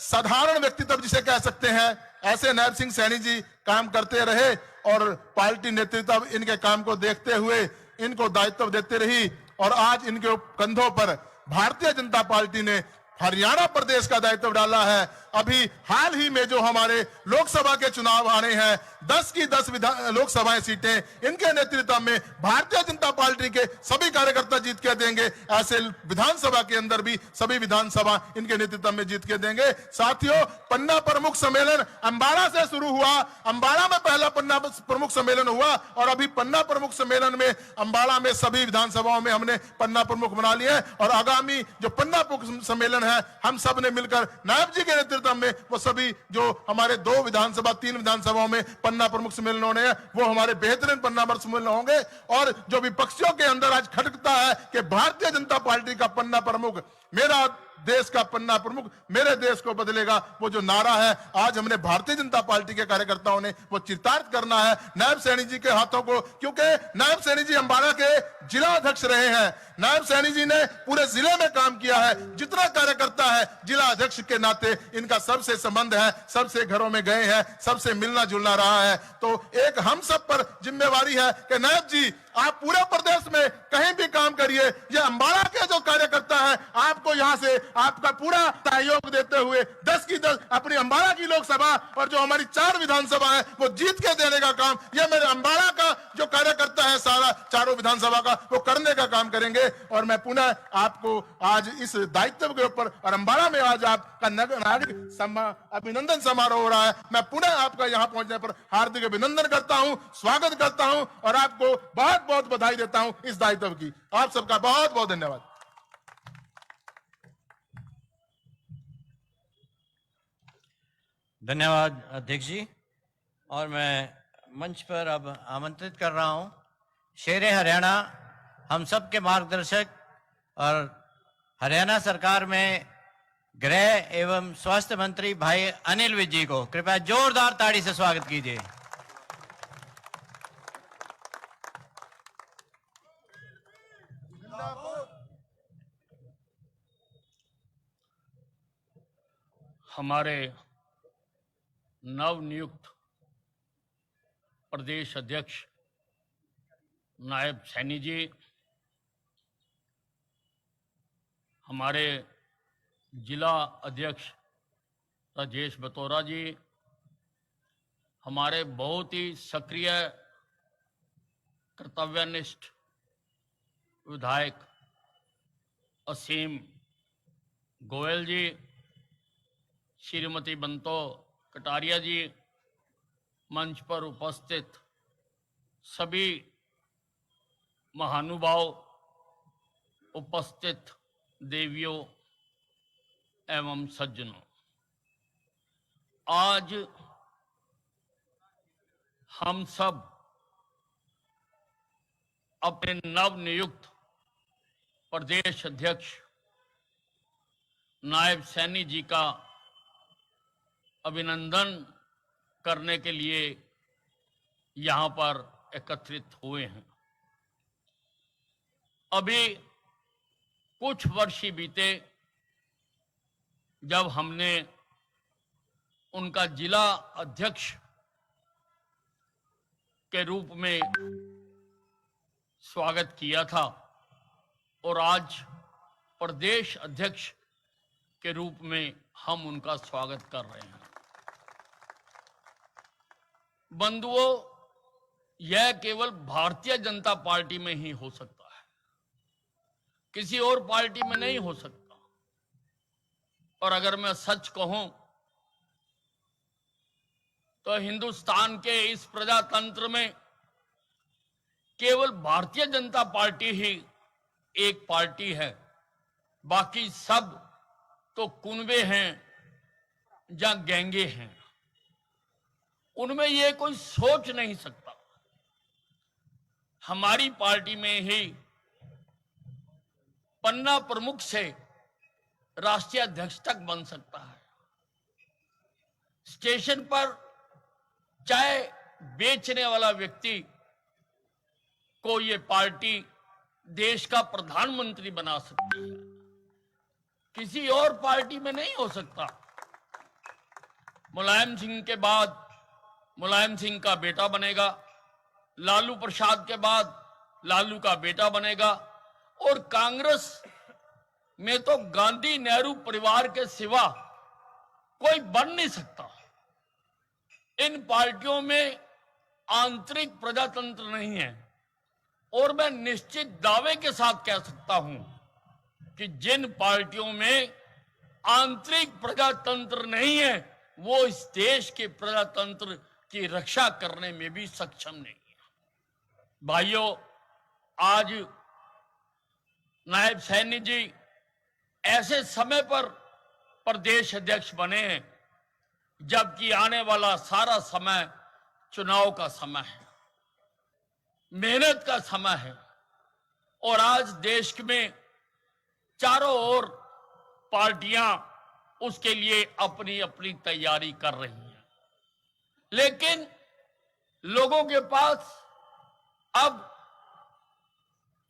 Speaker 6: साधारण व्यक्तित्व जिसे कह सकते हैं, ऐसे नायब सिंह सैनी जी काम करते रहे और पार्टी नेतृत्व इनके काम को देखते हुए इनको दायित्व देते रही और आज इनके कंधों पर भारतीय जनता पार्टी ने हरियाणा प्रदेश का दायित्व डाला है। अभी हाल ही में जो हमारे लोकसभा के चुनाव आने हैं, 10 की 10 लोकसभाएं सीटें इनके नेतृत्व में भारतीय जनता पार्टी के सभी कार्यकर्ता जीत के देंगे। ऐसे विधानसभा के अंदर भी सभी विधानसभा इनके नेतृत्व में जीत के देंगे। साथियों, पन्ना प्रमुख सम्मेलन अंबाला से शुरू हुआ, अंबाला में पहला पन्ना प्रमुख सम्मेलन हुआ और अभी पन्ना प्रमुख सम्मेलन में अंबाला में सभी विधानसभाओं में हमने पन्ना प्रमुख बना लिए और आगामी जो पन्ना प्रमुख सम्मेलन है, हम सब ने मिलकर नायब जी के नेतृत्व में वो सभी जो हमारे 2 विधानसभा 3 विधानसभाओं में पन्ना प्रमुख सम्मेलन होने हैं, वो हमारे बेहतरीन पन्ना प्रमुख सम्मेलन होंगे। और जो विपक्षियों के अंदर आज खटकता है कि भारतीय जनता पार्टी का पन्ना प्रमुख, मेरा देश का पन्ना प्रमुख मेरे देश को बदलेगा, वो जो नारा है आज हमने भारतीय जनता पार्टी के कार्यकर्ताओं ने वो चितार्थ करना है नायब सैनी जी के हाथों को, क्योंकि नायब सैनी जी अंबाला के जिला अध्यक्ष रहे हैं। नायब सैनी जी ने पूरे जिले में काम किया है। जितना कार्यकर्ता है जिला अध्यक्ष के नाते इनका सबसे संबंध है, सबसे घरों में गए हैं, सबसे मिलना जुलना रहा है। तो एक हम सब पर जिम्मेवारी है कि नायब जी आप पूरे प्रदेश में कहीं भी काम करिए, ये अंबाला के जो कार्यकर्ता है आपको यहाँ से आपका पूरा सहयोग देते हुए 10 की 10 अपनी अंबाला की लोकसभा और जो हमारी 4 विधानसभा है वो जीत के देने का काम ये मेरे अंबाला का जो कार्यकर्ता है सारा चारों विधानसभा का वो करने का काम करेंगे। और मैं पुनः आपको आज इस दायित्व के ऊपर और अंबाला में आज आपका नागरिक अभिनंदन समारोह हो रहा है, मैं पुनः आपका यहाँ पहुंचने पर हार्दिक अभिनंदन करता हूँ, स्वागत करता हूँ और आपको बहुत बहुत बधाई देता हूं इस दायित्व की। आप सबका बहुत बहुत धन्यवाद।
Speaker 2: धन्यवाद अध्यक्ष जी। और मैं मंच पर अब आमंत्रित कर रहा हूं शेरे हरियाणा, हम सब के मार्गदर्शक और हरियाणा सरकार में गृह एवं स्वास्थ्य मंत्री भाई अनिल विज जी को कृपया जोरदार ताड़ी से स्वागत कीजिए।
Speaker 7: हमारे नवनियुक्त प्रदेश अध्यक्ष नायब सैनी जी, हमारे जिला अध्यक्ष राजेश बतौरा जी, हमारे बहुत ही सक्रिय कर्तव्यनिष्ठ विधायक असीम गोयल जी, श्रीमती बंतो कटारिया जी, मंच पर उपस्थित सभी महानुभाव, उपस्थित देवियों एवं सज्जनों, आज हम सब अपने नवनियुक्त प्रदेश अध्यक्ष नायब सैनी जी का अभिनंदन करने के लिए यहां पर एकत्रित हुए हैं। अभी कुछ वर्ष ही बीते जब हमने उनका जिला अध्यक्ष के रूप में स्वागत किया था और आज प्रदेश अध्यक्ष के रूप में हम उनका स्वागत कर रहे हैं। बंधुओं, यह केवल भारतीय जनता पार्टी में ही हो सकता है, किसी और पार्टी में नहीं हो सकता। और अगर मैं सच कहूं तो हिंदुस्तान के इस प्रजातंत्र में केवल भारतीय जनता पार्टी ही एक पार्टी है, बाकी सब तो कुनबे हैं या गैंगे हैं। उनमें ये कोई सोच नहीं सकता। हमारी पार्टी में ही पन्ना प्रमुख से राष्ट्रीय अध्यक्ष तक बन सकता है। स्टेशन पर चाय बेचने वाला व्यक्ति को ये पार्टी देश का प्रधानमंत्री बना सकती है, किसी और पार्टी में नहीं हो सकता। मुलायम सिंह के बाद मुलायम सिंह का बेटा बनेगा, लालू प्रसाद के बाद लालू का बेटा बनेगा, और कांग्रेस में तो गांधी नेहरू परिवार के सिवा कोई बन नहीं सकता। इन पार्टियों में आंतरिक प्रजातंत्र नहीं है, और मैं निश्चित दावे के साथ कह सकता हूं कि जिन पार्टियों में आंतरिक प्रजातंत्र नहीं है वो इस देश के प्रजातंत्र की रक्षा करने में भी सक्षम नहीं है। भाइयों, आज नायब सैनी जी ऐसे समय पर प्रदेश अध्यक्ष बने हैं जबकि आने वाला सारा समय चुनाव का समय है, मेहनत का समय है, और आज देश में चारों ओर पार्टियां उसके लिए अपनी अपनी तैयारी कर रही हैं। लेकिन लोगों के पास अब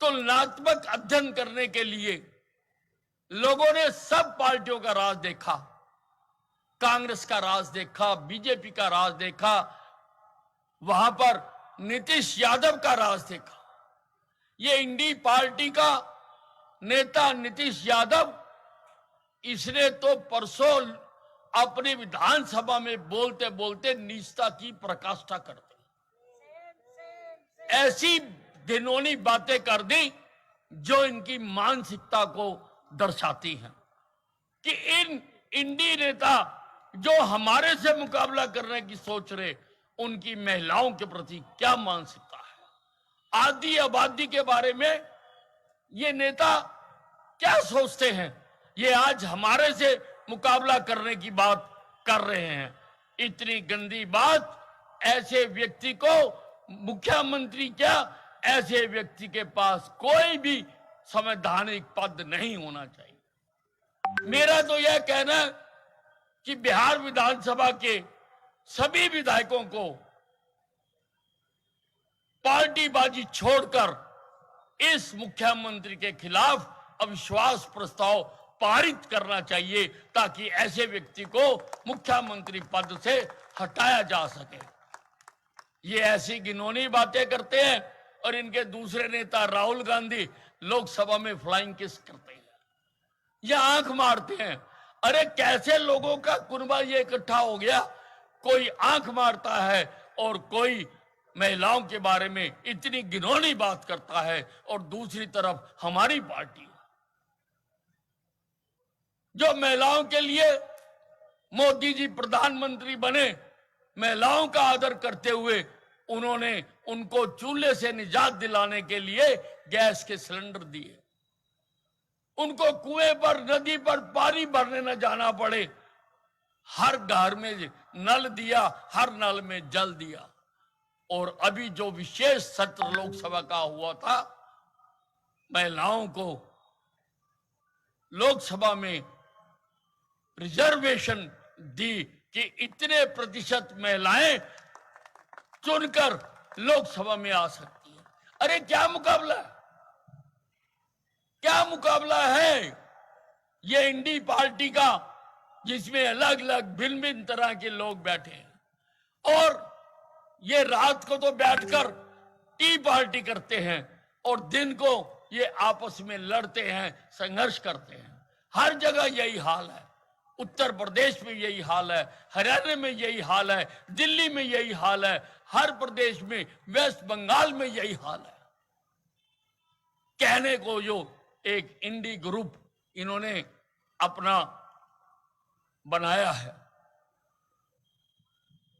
Speaker 7: तुलनात्मक अध्ययन करने के लिए लोगों ने सब पार्टियों का राज देखा, कांग्रेस का राज देखा, बीजेपी का राज देखा, वहां पर नीतीश यादव का राज देखा। ये इंडी पार्टी का नेता नीतीश यादव, इसने तो परसों अपनी विधानसभा में बोलते बोलते नीचता की प्रकाष्ठा कर दी, ऐसी घिनौनी बातें कर दी जो इनकी मानसिकता को दर्शाती हैं कि इन इंडी नेता जो हमारे से मुकाबला करने की सोच रहे, उनकी महिलाओं के प्रति क्या मानसिकता है, आधी आबादी के बारे में ये नेता क्या सोचते हैं, ये आज हमारे से मुकाबला करने की बात कर रहे हैं। इतनी गंदी बात, ऐसे व्यक्ति को मुख्यमंत्री क्या, ऐसे व्यक्ति के पास कोई भी संवैधानिक पद नहीं होना चाहिए। मेरा तो यह कहना है कि बिहार विधानसभा के सभी विधायकों को पार्टीबाजी छोड़कर इस मुख्यमंत्री के खिलाफ अविश्वास प्रस्ताव पारित करना चाहिए ताकि ऐसे व्यक्ति को मुख्यमंत्री पद से हटाया जा सके। ये ऐसी घिनौनी बातें करते हैं और इनके दूसरे नेता राहुल गांधी लोकसभा में फ्लाइंग किस करते हैं या आंख मारते हैं। अरे कैसे लोगों का कुनबा ये इकट्ठा हो गया, कोई आंख मारता है और कोई महिलाओं के बारे में इतनी घिनौनी बात करता है, और दूसरी तरफ हमारी पार्टी जो महिलाओं के लिए मोदी जी प्रधानमंत्री बने, महिलाओं का आदर करते हुए उन्होंने उनको चूल्हे से निजात दिलाने के लिए गैस के सिलेंडर दिए, उनको कुएं पर नदी पर पानी भरने न जाना पड़े, हर घर में नल दिया, हर नल में जल दिया। और अभी जो विशेष सत्र लोकसभा का हुआ था, महिलाओं को लोकसभा में रिजर्वेशन दी कि इतने प्रतिशत महिलाएं चुनकर लोकसभा में आ सकती है। अरे क्या मुकाबला है, क्या मुकाबला है ये इंडी पार्टी का, जिसमें अलग अलग भिन्न भिन्न तरह के लोग बैठे हैं और ये रात को तो बैठकर टी पार्टी करते हैं और दिन को ये आपस में लड़ते हैं, संघर्ष करते हैं। हर जगह यही हाल है, उत्तर प्रदेश में यही हाल है, हरियाणा में यही हाल है, दिल्ली में यही हाल है, हर प्रदेश में, वेस्ट बंगाल में यही हाल है। कहने को जो एक इंडी ग्रुप इन्होंने अपना बनाया है,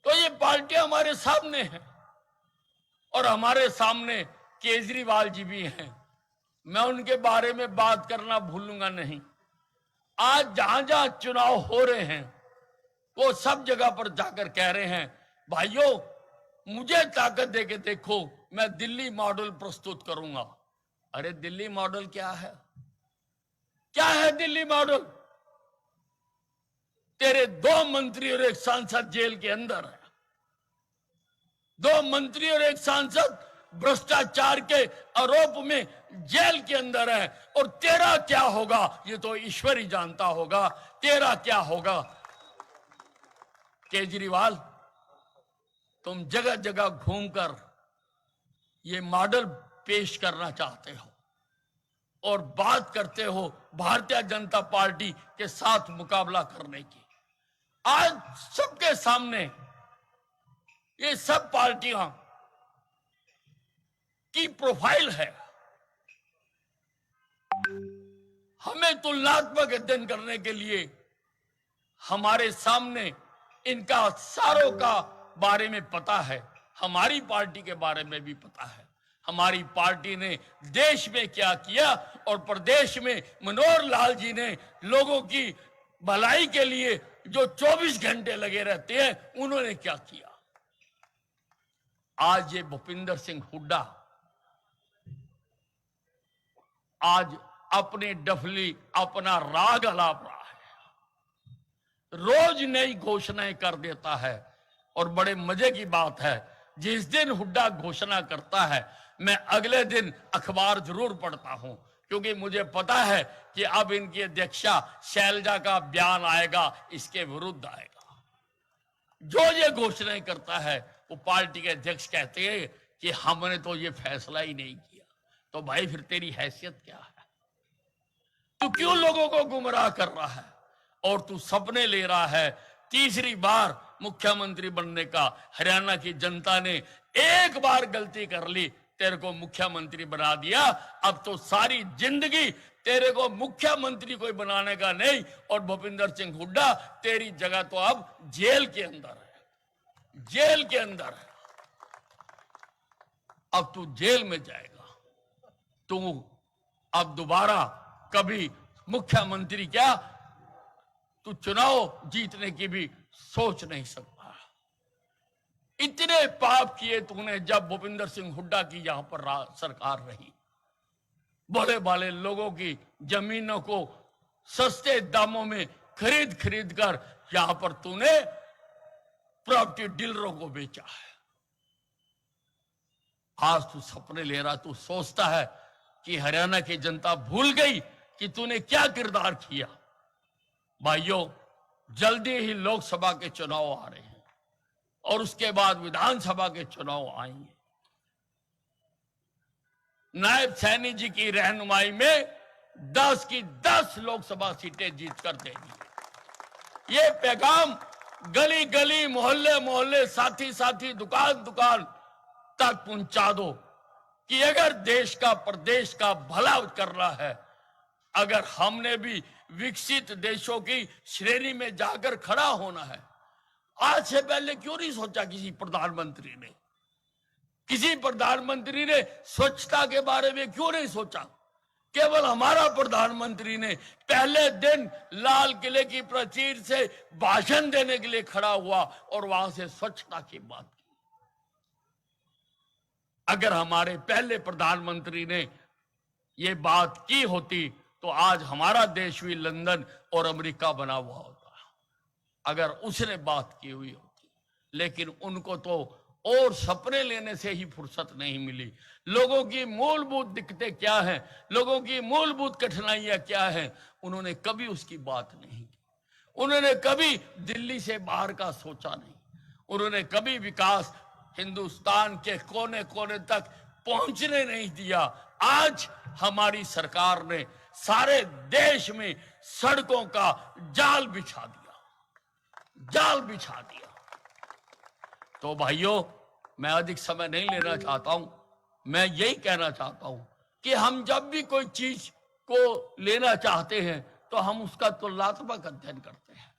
Speaker 7: तो ये पार्टियां हमारे सामने हैं और हमारे सामने केजरीवाल जी भी हैं। मैं उनके बारे में बात करना भूलूंगा नहीं। आज जहां जहां चुनाव हो रहे हैं वो सब जगह पर जाकर कह रहे हैं, भाइयों मुझे ताकत देके देखो, मैं दिल्ली मॉडल प्रस्तुत करूंगा। अरे दिल्ली मॉडल क्या है? क्या है दिल्ली मॉडल? तेरे 2 मंत्री और 1 सांसद जेल के अंदर है, 2 मंत्री और 1 सांसद भ्रष्टाचार के आरोप में जेल के अंदर है। और तेरा क्या होगा ये तो ईश्वर ही जानता होगा, तेरा क्या होगा। केजरीवाल, तुम जगह जगह घूमकर ये मॉडल पेश करना चाहते हो और बात करते हो भारतीय जनता पार्टी के साथ मुकाबला करने की। आज सबके सामने ये सब पार्टियां की प्रोफाइल है। हमें तुलनात्मक अध्ययन करने के लिए हमारे सामने इनका सारों का बारे में पता है, हमारी पार्टी के बारे में भी पता है। हमारी पार्टी ने देश में क्या किया और प्रदेश में मनोहर लाल जी ने लोगों की भलाई के लिए जो 24 घंटे लगे रहते हैं, उन्होंने क्या किया। आज ये भूपिंदर सिंह हुड्डा आज अपनी डफली, अपना राग अलाप रहा है, रोज नई घोषणाएं कर देता है। और बड़े मजे की बात है, जिस दिन हुड्डा घोषणा करता है मैं अगले दिन अखबार जरूर पढ़ता हूं, क्योंकि मुझे पता है कि अब इनकी अध्यक्षा शैलजा का बयान आएगा, इसके विरुद्ध आएगा। जो ये घोषणाएं करता है वो पार्टी के अध्यक्ष कहते हैं कि हमने तो ये फैसला ही नहीं किया। तो भाई फिर तेरी हैसियत क्या है? तू क्यों लोगों को गुमराह कर रहा है और तू सपने ले रहा है तीसरी बार मुख्यमंत्री बनने का। हरियाणा की जनता ने एक बार गलती कर ली, तेरे को मुख्यमंत्री बना दिया, अब तो सारी जिंदगी तेरे को मुख्यमंत्री कोई बनाने का नहीं। और भूपिंदर सिंह हुड्डा तेरी जगह तो अब जेल के अंदर है, जेल के अंदर है। अब तू जेल में जाएगा, तू अब दोबारा कभी मुख्यमंत्री क्या, तू चुनाव जीतने की भी सोच नहीं सकता। इतने पाप किए तूने जब भूपिंदर सिंह हुड्डा की यहां पर सरकार रही। भोले भाले लोगों की जमीनों को सस्ते दामों में खरीद खरीद कर यहां पर तूने प्रॉपर्टी डीलरों को बेचा है। आज तू सपने ले रहा, तू सोचता है कि हरियाणा की जनता भूल गई कि तूने क्या किरदार किया। भाइयों, जल्दी ही लोकसभा के चुनाव आ रहे हैं और उसके बाद विधानसभा के चुनाव आएंगे। नायब सैनी जी की रहनुमाई में 10 की 10 लोकसभा सीटें जीतकर देंगी। ये पैगाम गली गली, मोहल्ले मोहल्ले, साथी साथी, दुकान दुकान तक पहुंचा दो कि अगर देश का, प्रदेश का भला करना है, अगर हमने भी विकसित देशों की श्रेणी में जाकर खड़ा होना है, आज से पहले क्यों नहीं सोचा किसी प्रधानमंत्री ने? किसी प्रधानमंत्री ने स्वच्छता के बारे में क्यों नहीं सोचा? केवल हमारा प्रधानमंत्री ने पहले दिन लाल किले की प्राचीर से भाषण देने के लिए खड़ा हुआ और वहां से स्वच्छता की बात की। अगर हमारे पहले प्रधानमंत्री ने ये बात की होती तो आज हमारा देश भी लंदन और अमेरिका बना हुआ होता। अगर उसने बात की हुई होती, लेकिन उनको तो और सपने लेने से ही फुर्सत नहीं मिली। लोगों की मूलभूत दिक्कतें क्या हैं, लोगों की मूलभूत कठिनाइयां क्या हैं, उन्होंने कभी उसकी बात नहीं की। उन्होंने कभी दिल्ली से बाहर का सोचा नहीं। उन्होंने कभी विकास हिंदुस्तान के कोने कोने तक पहुंचने नहीं दिया। आज हमारी सरकार ने सारे देश में सड़कों का जाल बिछा दिया। तो भाइयों, मैं अधिक समय नहीं लेना चाहता हूं। मैं यही कहना चाहता हूं कि हम जब भी कोई चीज को लेना चाहते हैं तो हम उसका तुलनात्मक अध्ययन करते हैं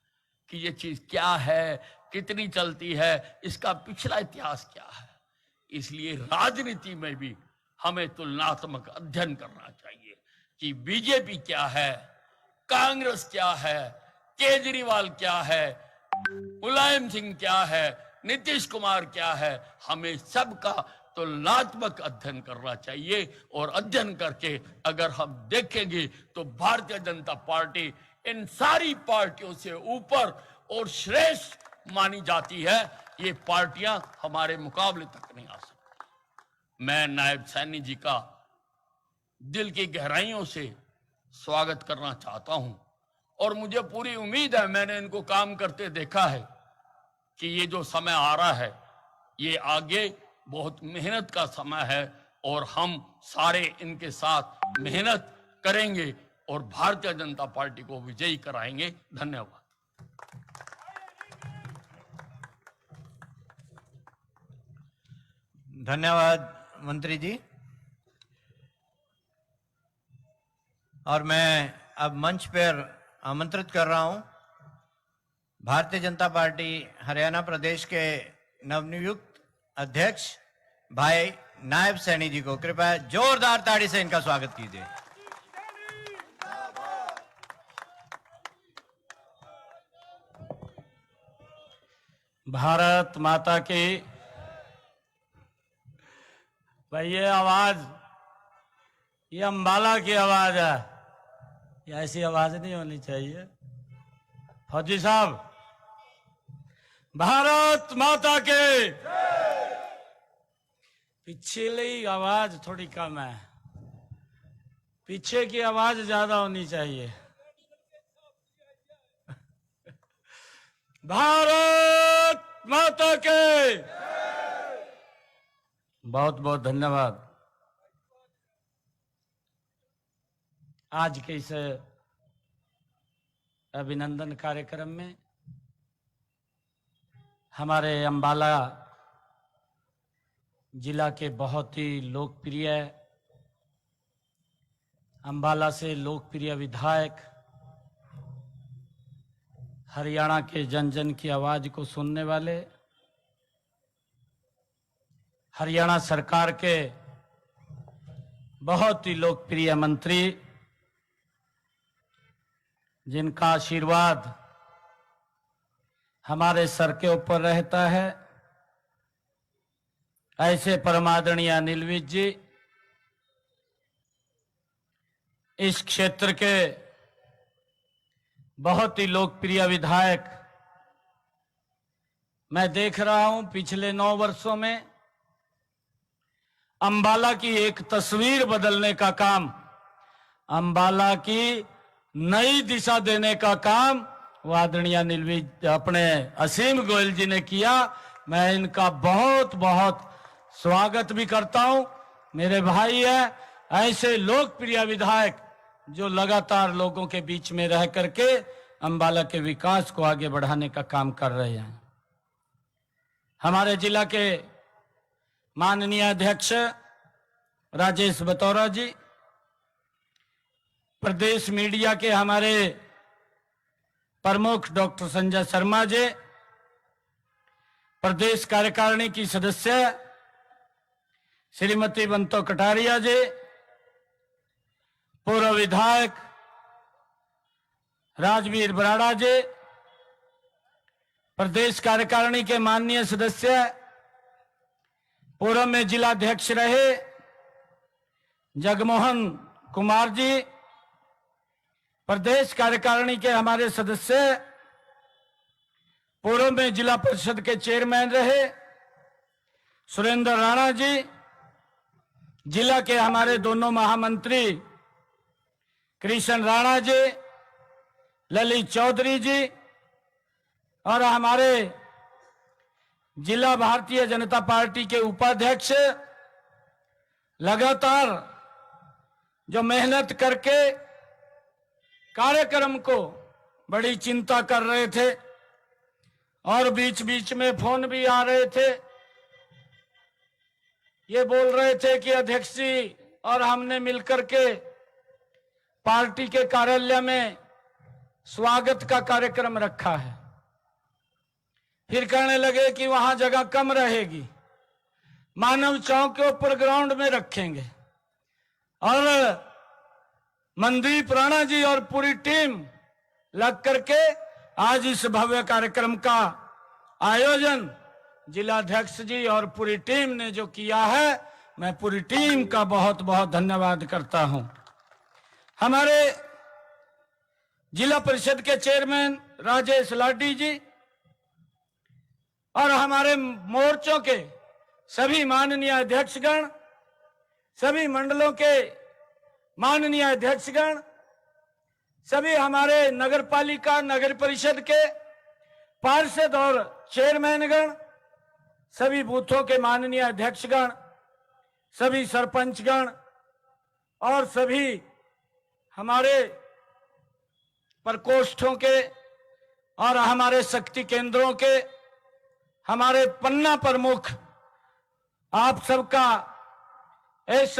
Speaker 7: कि ये चीज क्या है, कितनी चलती है, इसका पिछला इतिहास क्या है। इसलिए राजनीति में भी हमें तुलनात्मक अध्ययन करना चाहिए कि बीजेपी क्या है, कांग्रेस क्या है, केजरीवाल क्या है, मुलायम सिंह क्या है, नीतीश कुमार क्या है। हमें सबका तुलनात्मक अध्ययन करना चाहिए, और अध्ययन करके अगर हम देखेंगे तो भारतीय जनता पार्टी इन सारी पार्टियों से ऊपर और श्रेष्ठ मानी जाती है। ये पार्टियां हमारे मुकाबले तक नहीं आ सकती। मैं नायब सैनी जी का दिल की गहराइयों से स्वागत करना चाहता हूं, और मुझे पूरी उम्मीद है, मैंने इनको काम करते देखा है, कि ये जो समय आ रहा है ये आगे बहुत मेहनत का समय है, और हम सारे इनके साथ मेहनत करेंगे और भारतीय जनता पार्टी को विजयी कराएंगे। धन्यवाद।
Speaker 2: धन्यवाद मंत्री जी। और मैं अब मंच पर आमंत्रित कर रहा हूं भारतीय जनता पार्टी हरियाणा प्रदेश के नवनियुक्त अध्यक्ष भाई नायब सैनी जी को। कृपया जोरदार ताड़ी से इनका स्वागत कीजिए।
Speaker 8: भारत माता की। भाई ये आवाज, ये अंबाला की आवाज है, ये ऐसी आवाज नहीं होनी चाहिए। फौजी साहब, भारत माता के। पिछली आवाज थोड़ी कम है, पीछे की आवाज ज्यादा होनी चाहिए। भारत माता के। बहुत बहुत धन्यवाद। आज के इस अभिनंदन कार्यक्रम में हमारे अंबाला जिला के बहुत ही लोकप्रिय, अंबाला से लोकप्रिय विधायक, हरियाणा के जन जन की आवाज को सुनने वाले, हरियाणा सरकार के बहुत ही लोकप्रिय मंत्री, जिनका आशीर्वाद हमारे सर के ऊपर रहता है, ऐसे परमादरणीय अनिल विज जी, इस क्षेत्र के बहुत ही लोकप्रिय विधायक। मैं देख रहा हूं पिछले 9 वर्षों में अंबाला की एक तस्वीर बदलने का काम, अंबाला की नई दिशा देने का काम वो आदरणीय अनिल विज अपने असीम गोयल जी ने किया। मैं इनका बहुत बहुत स्वागत भी करता हूं। मेरे भाई है, ऐसे लोकप्रिय विधायक जो लगातार लोगों के बीच में रह करके अंबाला के विकास को आगे बढ़ाने का काम कर रहे हैं। हमारे जिला के माननीय अध्यक्ष राजेश बतौरा जी, प्रदेश मीडिया के हमारे प्रमुख डॉक्टर संजय शर्मा जी, प्रदेश कार्यकारिणी की सदस्य श्रीमती बंतो कटारिया जी, पूर्व विधायक राजवीर बराड़ा जी, प्रदेश कार्यकारिणी के माननीय सदस्य, पूर्व में जिलाध्यक्ष रहे जगमोहन कुमार जी, प्रदेश कार्यकारिणी के हमारे सदस्य पूर्व में जिला परिषद के चेयरमैन रहे सुरेंद्र राणा जी, जिला के हमारे दोनों महामंत्री कृष्ण राणा जी, ललित चौधरी जी, और हमारे जिला भारतीय जनता पार्टी के उपाध्यक्ष लगातार जो मेहनत करके कार्यक्रम को बड़ी चिंता कर रहे थे, और बीच बीच में फोन भी आ रहे थे। ये बोल रहे थे कि अध्यक्ष जी और हमने मिलकर के पार्टी के कार्यालय में स्वागत का कार्यक्रम रखा है। फिर कहने लगे कि वहां जगह कम रहेगी, मानव चौक के ऊपर ग्राउंड में रखेंगे। और मनदीप राणा जी और पूरी टीम लग करके आज इस भव्य कार्यक्रम का आयोजन जिलाध्यक्ष जी और पूरी टीम ने जो किया है, मैं पूरी टीम का बहुत बहुत धन्यवाद करता हूं। हमारे जिला परिषद के चेयरमैन राजेश लाडी जी और हमारे मोर्चों के सभी माननीय अध्यक्षगण, सभी मंडलों के माननीय अध्यक्षगण, सभी हमारे नगर पालिका नगर परिषद के पार्षद और चेयरमैनगण, सभी बूथों के माननीय अध्यक्षगण, सभी सरपंचगण और सभी हमारे प्रकोष्ठों के और हमारे शक्ति केंद्रों के हमारे पन्ना प्रमुख, आप सबका इस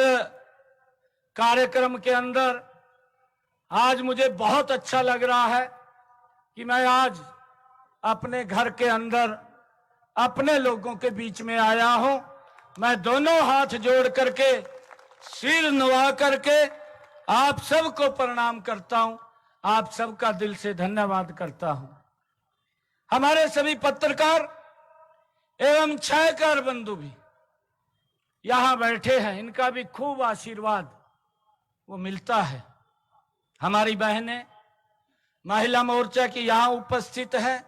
Speaker 8: कार्यक्रम के अंदर आज मुझे बहुत अच्छा लग रहा है कि मैं आज अपने घर के अंदर अपने लोगों के बीच में आया हूं। मैं दोनों हाथ जोड़ करके सिर नवा करके आप सबको प्रणाम करता हूं, आप सबका दिल से धन्यवाद करता हूं। हमारे सभी पत्रकार एवं छायाकार बंधु भी यहां बैठे हैं, इनका भी खूब आशीर्वाद वो मिलता है। हमारी बहनें महिला मोर्चा की यहां उपस्थित है।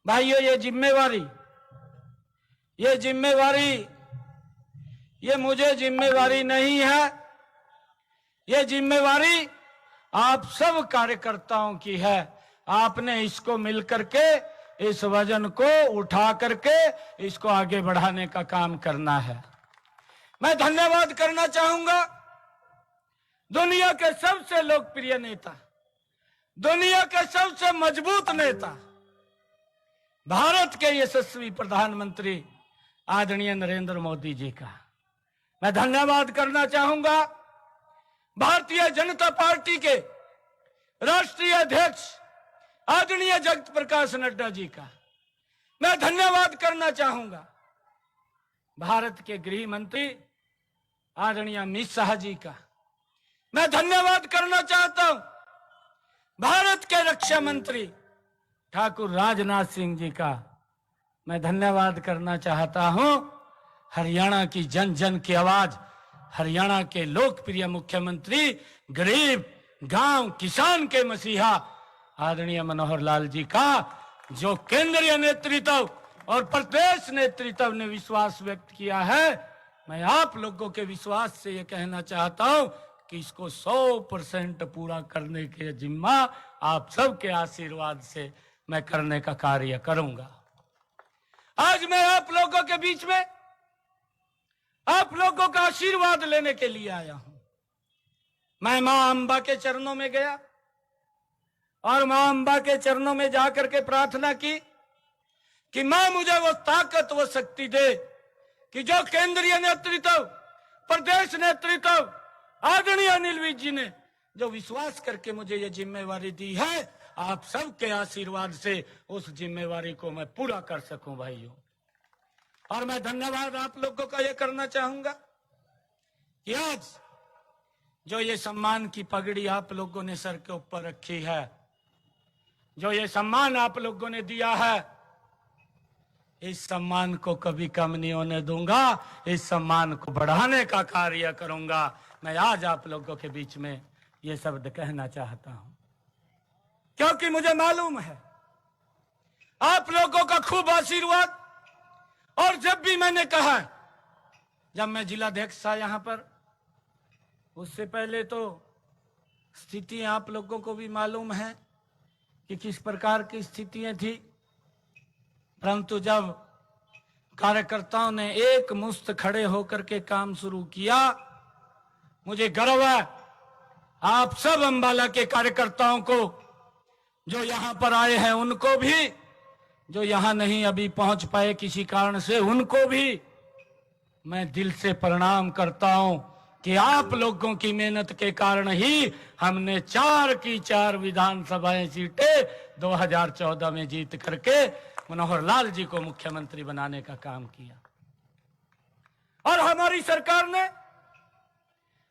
Speaker 8: भाइयों, ये जिम्मेवारी ये मुझे जिम्मेवारी नहीं है, ये जिम्मेवारी आप सब कार्यकर्ताओं की है। आपने इसको मिलकर के इस वजन को उठा करके इसको आगे बढ़ाने का काम करना है। मैं धन्यवाद करना चाहूंगा दुनिया के सबसे लोकप्रिय नेता, दुनिया के सबसे मजबूत नेता, भारत के यशस्वी प्रधानमंत्री आदरणीय नरेंद्र मोदी जी का मैं धन्यवाद करना चाहूंगा। भारतीय जनता पार्टी के राष्ट्रीय अध्यक्ष आदरणीय जगत प्रकाश नड्डा जी का मैं धन्यवाद करना चाहूंगा। भारत के गृह मंत्री आदरणीय अमित शाह जी का मैं धन्यवाद करना चाहता हूं। भारत के रक्षा मंत्री ठाकुर राजनाथ सिंह जी का मैं धन्यवाद करना चाहता हूं। हरियाणा की जन जन की आवाज, हरियाणा के लोकप्रिय मुख्यमंत्री, गरीब गांव किसान के मसीहा आदरणीय मनोहर लाल जी का जो केंद्रीय नेतृत्व और प्रदेश नेतृत्व ने विश्वास व्यक्त किया है, मैं आप लोगों के विश्वास से ये कहना चाहता हूं कि इसको 100% पूरा करने के जिम्मा आप सबके आशीर्वाद से मैं करने का कार्य करूंगा। आज मैं आप लोगों के बीच में आप लोगों का आशीर्वाद लेने के लिए आया हूं। मैं मां अंबा के चरणों में गया और मां अंबा के चरणों में जाकर के प्रार्थना की कि मां मुझे वो ताकत वो शक्ति दे कि जो केंद्रीय नेतृत्व, प्रदेश नेतृत्व आदरणीय अनिल विज जी ने जो विश्वास करके मुझे ये जिम्मेवारी दी है, आप सबके आशीर्वाद से उस जिम्मेवारी को मैं पूरा कर सकूं भाइयों। और मैं धन्यवाद आप लोगों का ये करना चाहूंगा कि आज जो ये सम्मान की पगड़ी आप लोगों ने सर के ऊपर रखी है, जो ये सम्मान आप लोगों ने दिया है, इस सम्मान को कभी कम नहीं होने दूंगा, इस सम्मान को बढ़ाने का कार्य करूंगा। मैं आज आप लोगों के बीच में ये शब्द कहना चाहता हूं क्योंकि मुझे मालूम है आप लोगों का खूब आशीर्वाद। और जब भी मैंने कहा, जब मैं जिलाध्यक्ष था यहां पर, उससे पहले तो स्थिति आप लोगों को भी मालूम है कि किस प्रकार की स्थितियां थी, परंतु जब कार्यकर्ताओं ने एक मुश्त खड़े होकर के काम शुरू किया, मुझे गर्व है आप सब अंबाला के कार्यकर्ताओं को, जो यहां पर आए हैं उनको भी, जो यहां नहीं अभी पहुंच पाए किसी कारण से उनको भी मैं दिल से प्रणाम करता हूं कि आप लोगों की मेहनत के कारण ही हमने 4 की 4 विधानसभाएं सीटें 2014 में जीत करके मनोहर लाल जी को मुख्यमंत्री बनाने का काम किया। और हमारी सरकार ने,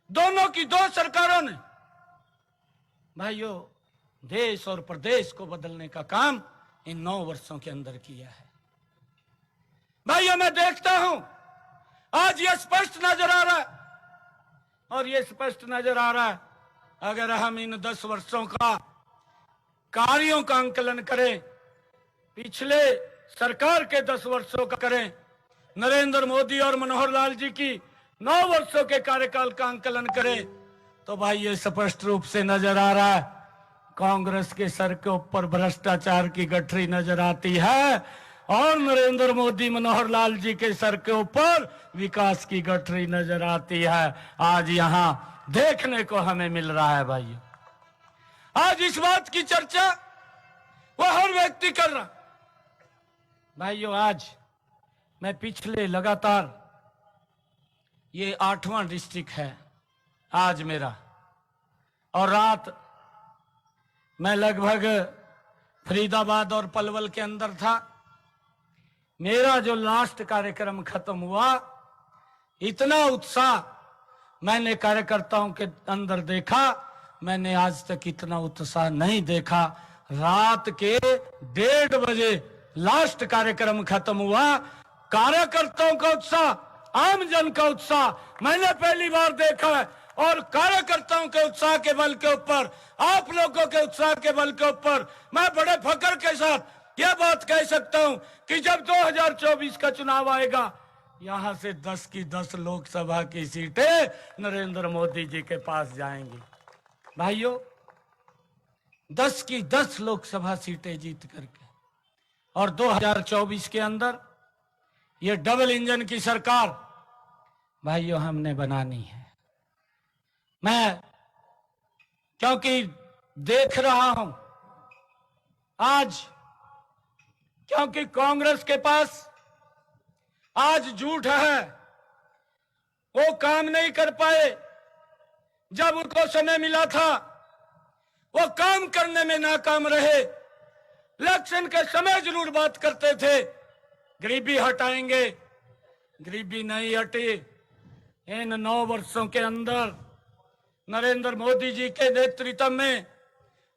Speaker 8: दोनों की 2 सरकारों ने भाइयों देश और प्रदेश को बदलने का काम इन 9 वर्षों के अंदर किया है। भाइयों मैं देखता हूं आज ये स्पष्ट नजर आ रहा है, और ये स्पष्ट नजर आ रहा है अगर हम इन 10 वर्षों का कार्यों का आंकलन करें, पिछले सरकार के 10 वर्षों का करें, नरेंद्र मोदी और मनोहर लाल जी की 9 वर्षों के कार्यकाल का आंकलन करें, तो भाई ये स्पष्ट रूप से नजर आ रहा है कांग्रेस के सर के ऊपर भ्रष्टाचार की गठरी नजर आती है, और नरेंद्र मोदी मनोहर लाल जी के सर के ऊपर विकास की गठरी नजर आती है। आज यहां देखने को हमें मिल रहा है भाइयों। आज इस बात की चर्चा वो हर व्यक्ति कर रहा। भाइयों आज मैं पिछले लगातार ये 8वां डिस्ट्रिक्ट है आज मेरा, और रात मैं लगभग फरीदाबाद और पलवल के अंदर था। मेरा जो लास्ट कार्यक्रम खत्म हुआ, इतना उत्साह मैंने कार्यकर्ताओं के अंदर देखा, मैंने आज तक इतना उत्साह नहीं देखा। रात के 1:30 बजे लास्ट कार्यक्रम खत्म हुआ, कार्यकर्ताओं का उत्साह, आम जन का उत्साह मैंने पहली बार देखा है। और कार्यकर्ताओं के उत्साह के बल के ऊपर, आप लोगों के उत्साह के बल के ऊपर मैं बड़े फख्र के साथ यह बात कह सकता हूं कि जब 2024 का चुनाव आएगा, यहां से 10 की 10 लोकसभा की सीटें नरेंद्र मोदी जी के पास जाएंगी। भाइयों 10 की 10 लोकसभा सीटें जीत करके, और 2024 के अंदर ये डबल इंजन की सरकार भाइयों हमने बनानी है। मैं क्योंकि देख रहा हूं आज, क्योंकि कांग्रेस के पास आज झूठ है, वो काम नहीं कर पाए। जब उनको समय मिला था वो काम करने में नाकाम रहे। इलेक्शन के समय जरूर बात करते थे गरीबी हटाएंगे, गरीबी नहीं हटी। इन 9 वर्षों के अंदर नरेंद्र मोदी जी के नेतृत्व में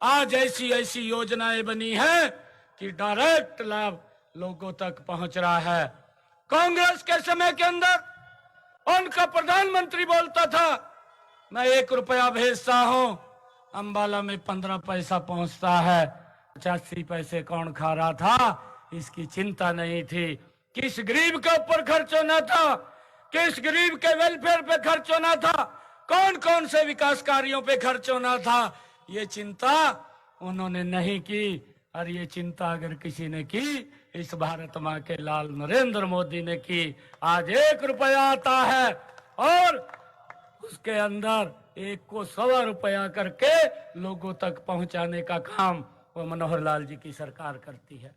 Speaker 8: आज ऐसी ऐसी योजनाएं बनी हैं कि डायरेक्ट लाभ लोगों तक पहुंच रहा है। कांग्रेस के समय के अंदर उनका प्रधानमंत्री बोलता था मैं 1 रुपया भेजता हूं, अंबाला में 15 पैसा पहुंचता है। 85 पैसे कौन खा रहा था, इसकी चिंता नहीं थी। किस गरीब के ऊपर खर्च होना था, किस गरीब के वेलफेयर पे खर्च होना था, कौन कौन से विकास कार्यों पे खर्च होना था, ये चिंता उन्होंने नहीं की। और ये चिंता अगर किसी ने की, इस भारत माँ के लाल नरेंद्र मोदी ने की। आज 1 रुपया आता है और उसके अंदर 1 को 1.25 रुपया करके लोगों तक पहुंचाने का काम वो मनोहर लाल जी की सरकार करती है।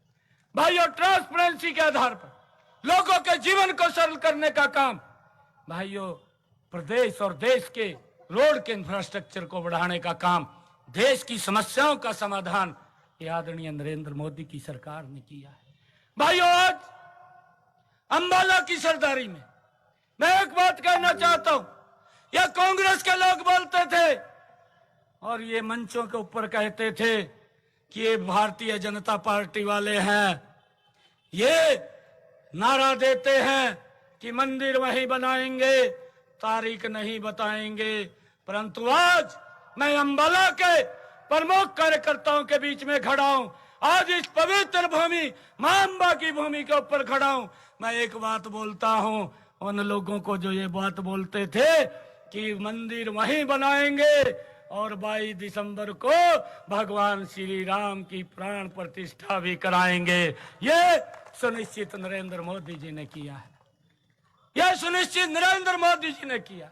Speaker 8: भाइयों ट्रांसपेरेंसी के आधार पर लोगों के जीवन को सरल करने का काम, भाइयों प्रदेश और देश के रोड के इंफ्रास्ट्रक्चर को बढ़ाने का काम, देश की समस्याओं का समाधान ये आदरणीय नरेंद्र मोदी की सरकार ने किया है। भाइयों आज अंबाला की सरदारी में मैं एक बात कहना चाहता हूं, यह कांग्रेस के लोग बोलते थे और ये मंचों के ऊपर कहते थे कि ये भारतीय जनता पार्टी वाले हैं, ये नारा देते हैं कि मंदिर वहीं बनाएंगे, तारीख नहीं बताएंगे। परंतु आज मैं अंबाला के प्रमुख कार्यकर्ताओं के बीच में खड़ा हूं आज इस पवित्र भूमि मां अम्बा की भूमि के ऊपर खड़ा हूं। मैं एक बात बोलता हूं, उन लोगों को जो ये बात बोलते थे कि मंदिर वहीं बनाएंगे और 22 दिसंबर को भगवान श्री राम की प्राण प्रतिष्ठा भी कराएंगे, ये सुनिश्चित नरेंद्र मोदी जी ने किया है। यह सुनिश्चित नरेंद्र मोदी जी ने किया।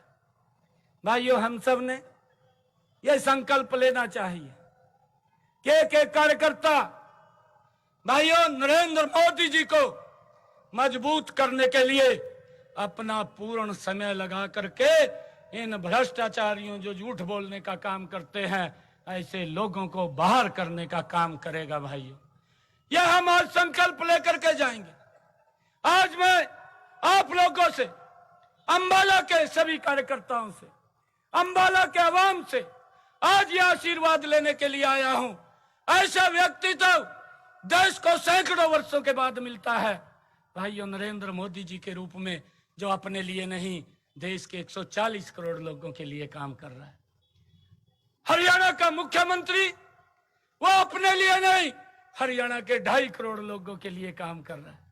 Speaker 8: भाइयों, हम सब ने यह संकल्प लेना चाहिए कि एक कार्यकर्ता भाइयों नरेंद्र मोदी जी को मजबूत करने के लिए अपना पूर्ण समय लगा करके इन भ्रष्टाचारियों जो झूठ बोलने का काम करते हैं, ऐसे लोगों को बाहर करने का काम करेगा। भाइयों, यह हम आज संकल्प लेकर के जाएंगे। आज मैं आप लोगों से, अंबाला के सभी कार्यकर्ताओं से, अंबाला के आवाम से आज ये आशीर्वाद लेने के लिए आया हूं। ऐसा व्यक्तित्व देश को सैकड़ों वर्षों के बाद मिलता है भाइयों, नरेंद्र मोदी जी के रूप में, जो अपने लिए नहीं देश के 140 करोड़ लोगों के लिए काम कर रहा है। हरियाणा का मुख्यमंत्री वो अपने लिए नहीं, हरियाणा के 2.5 करोड़ लोगों के लिए काम कर रहा है।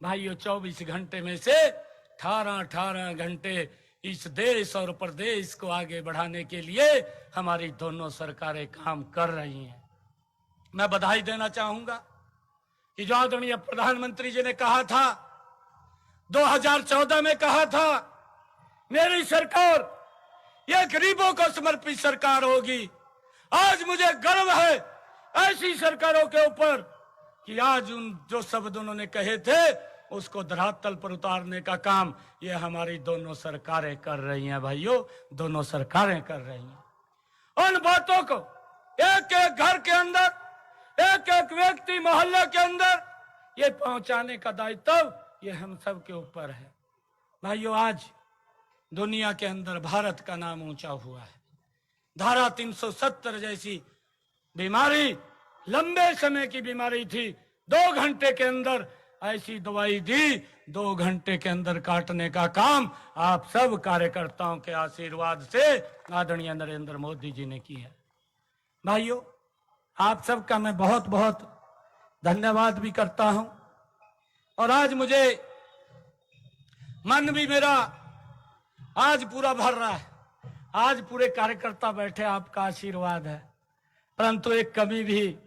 Speaker 8: भाइयों, 24 घंटे में से 18 घंटे इस देश और प्रदेश को आगे बढ़ाने के लिए हमारी दोनों सरकारें काम कर रही हैं। मैं बधाई देना चाहूंगा कि जो आदरणीय प्रधानमंत्री जी ने कहा था, 2014 में कहा था, मेरी सरकार ये गरीबों को समर्पित सरकार होगी। आज मुझे गर्व है ऐसी सरकारों के ऊपर कि आज उन जो शब्द उन्होंने कहे थे उसको धरातल पर उतारने का काम ये हमारी दोनों सरकारें कर रही हैं। भाइयों, दोनों सरकारें कर रही हैं। उन बातों को एक एक घर के अंदर, एक एक व्यक्ति मोहल्ले के अंदर ये पहुंचाने का दायित्व ये हम सब के ऊपर है। भाइयों, आज दुनिया के अंदर भारत का नाम ऊंचा हुआ है। धारा 370 जैसी बीमारी, लंबे समय की बीमारी थी, 2 घंटे के अंदर ऐसी दवाई दी, 2 घंटे के अंदर काटने का काम आप सब कार्यकर्ताओं के आशीर्वाद से आदरणीय नरेंद्र मोदी जी ने किया। भाइयों, आप सबका मैं बहुत बहुत धन्यवाद भी करता हूं। और आज मुझे मन भी मेरा आज पूरा भर रहा है। आज पूरे कार्यकर्ता बैठे, आपका आशीर्वाद है, परंतु एक कमी भी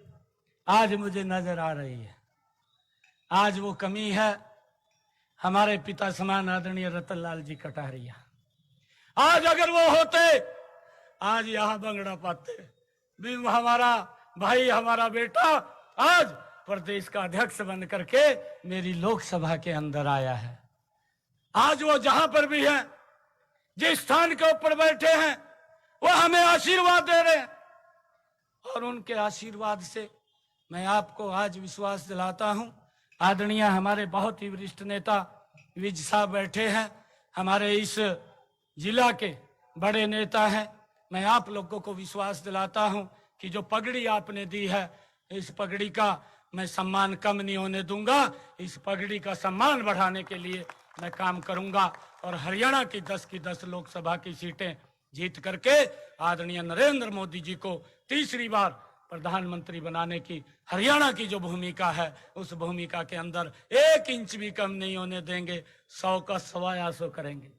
Speaker 8: आज मुझे नजर आ रही है। आज वो कमी है हमारे पिता समान आदरणीय रतनलाल जी कटारिया। आज अगर वो होते, आज यहां बंगड़ा पाते भी, हमारा भाई, हमारा बेटा आज प्रदेश का अध्यक्ष बन करके मेरी लोकसभा के अंदर आया है। आज वो जहां पर भी है, जिस स्थान के ऊपर बैठे हैं, वो हमें आशीर्वाद दे रहे हैं। और उनके आशीर्वाद से मैं आपको आज विश्वास दिलाता हूं। आदरणीय हमारे बहुत ही वरिष्ठ नेता विज साहब बैठे हैं, हमारे इस जिला के बड़े नेता हैं। मैं आप लोगों को विश्वास दिलाता हूं कि जो पगड़ी आपने दी है, इस पगड़ी का मैं सम्मान कम नहीं होने दूंगा। इस पगड़ी का सम्मान बढ़ाने के लिए मैं काम करूंगा और हरियाणा की 10 की 10 लोकसभा की सीटें जीत करके आदरणीय नरेंद्र मोदी जी को तीसरी बार प्रधानमंत्री बनाने की हरियाणा की जो भूमिका है, उस भूमिका के अंदर 1 इंच भी कम नहीं होने देंगे। 100 का 125 करेंगे।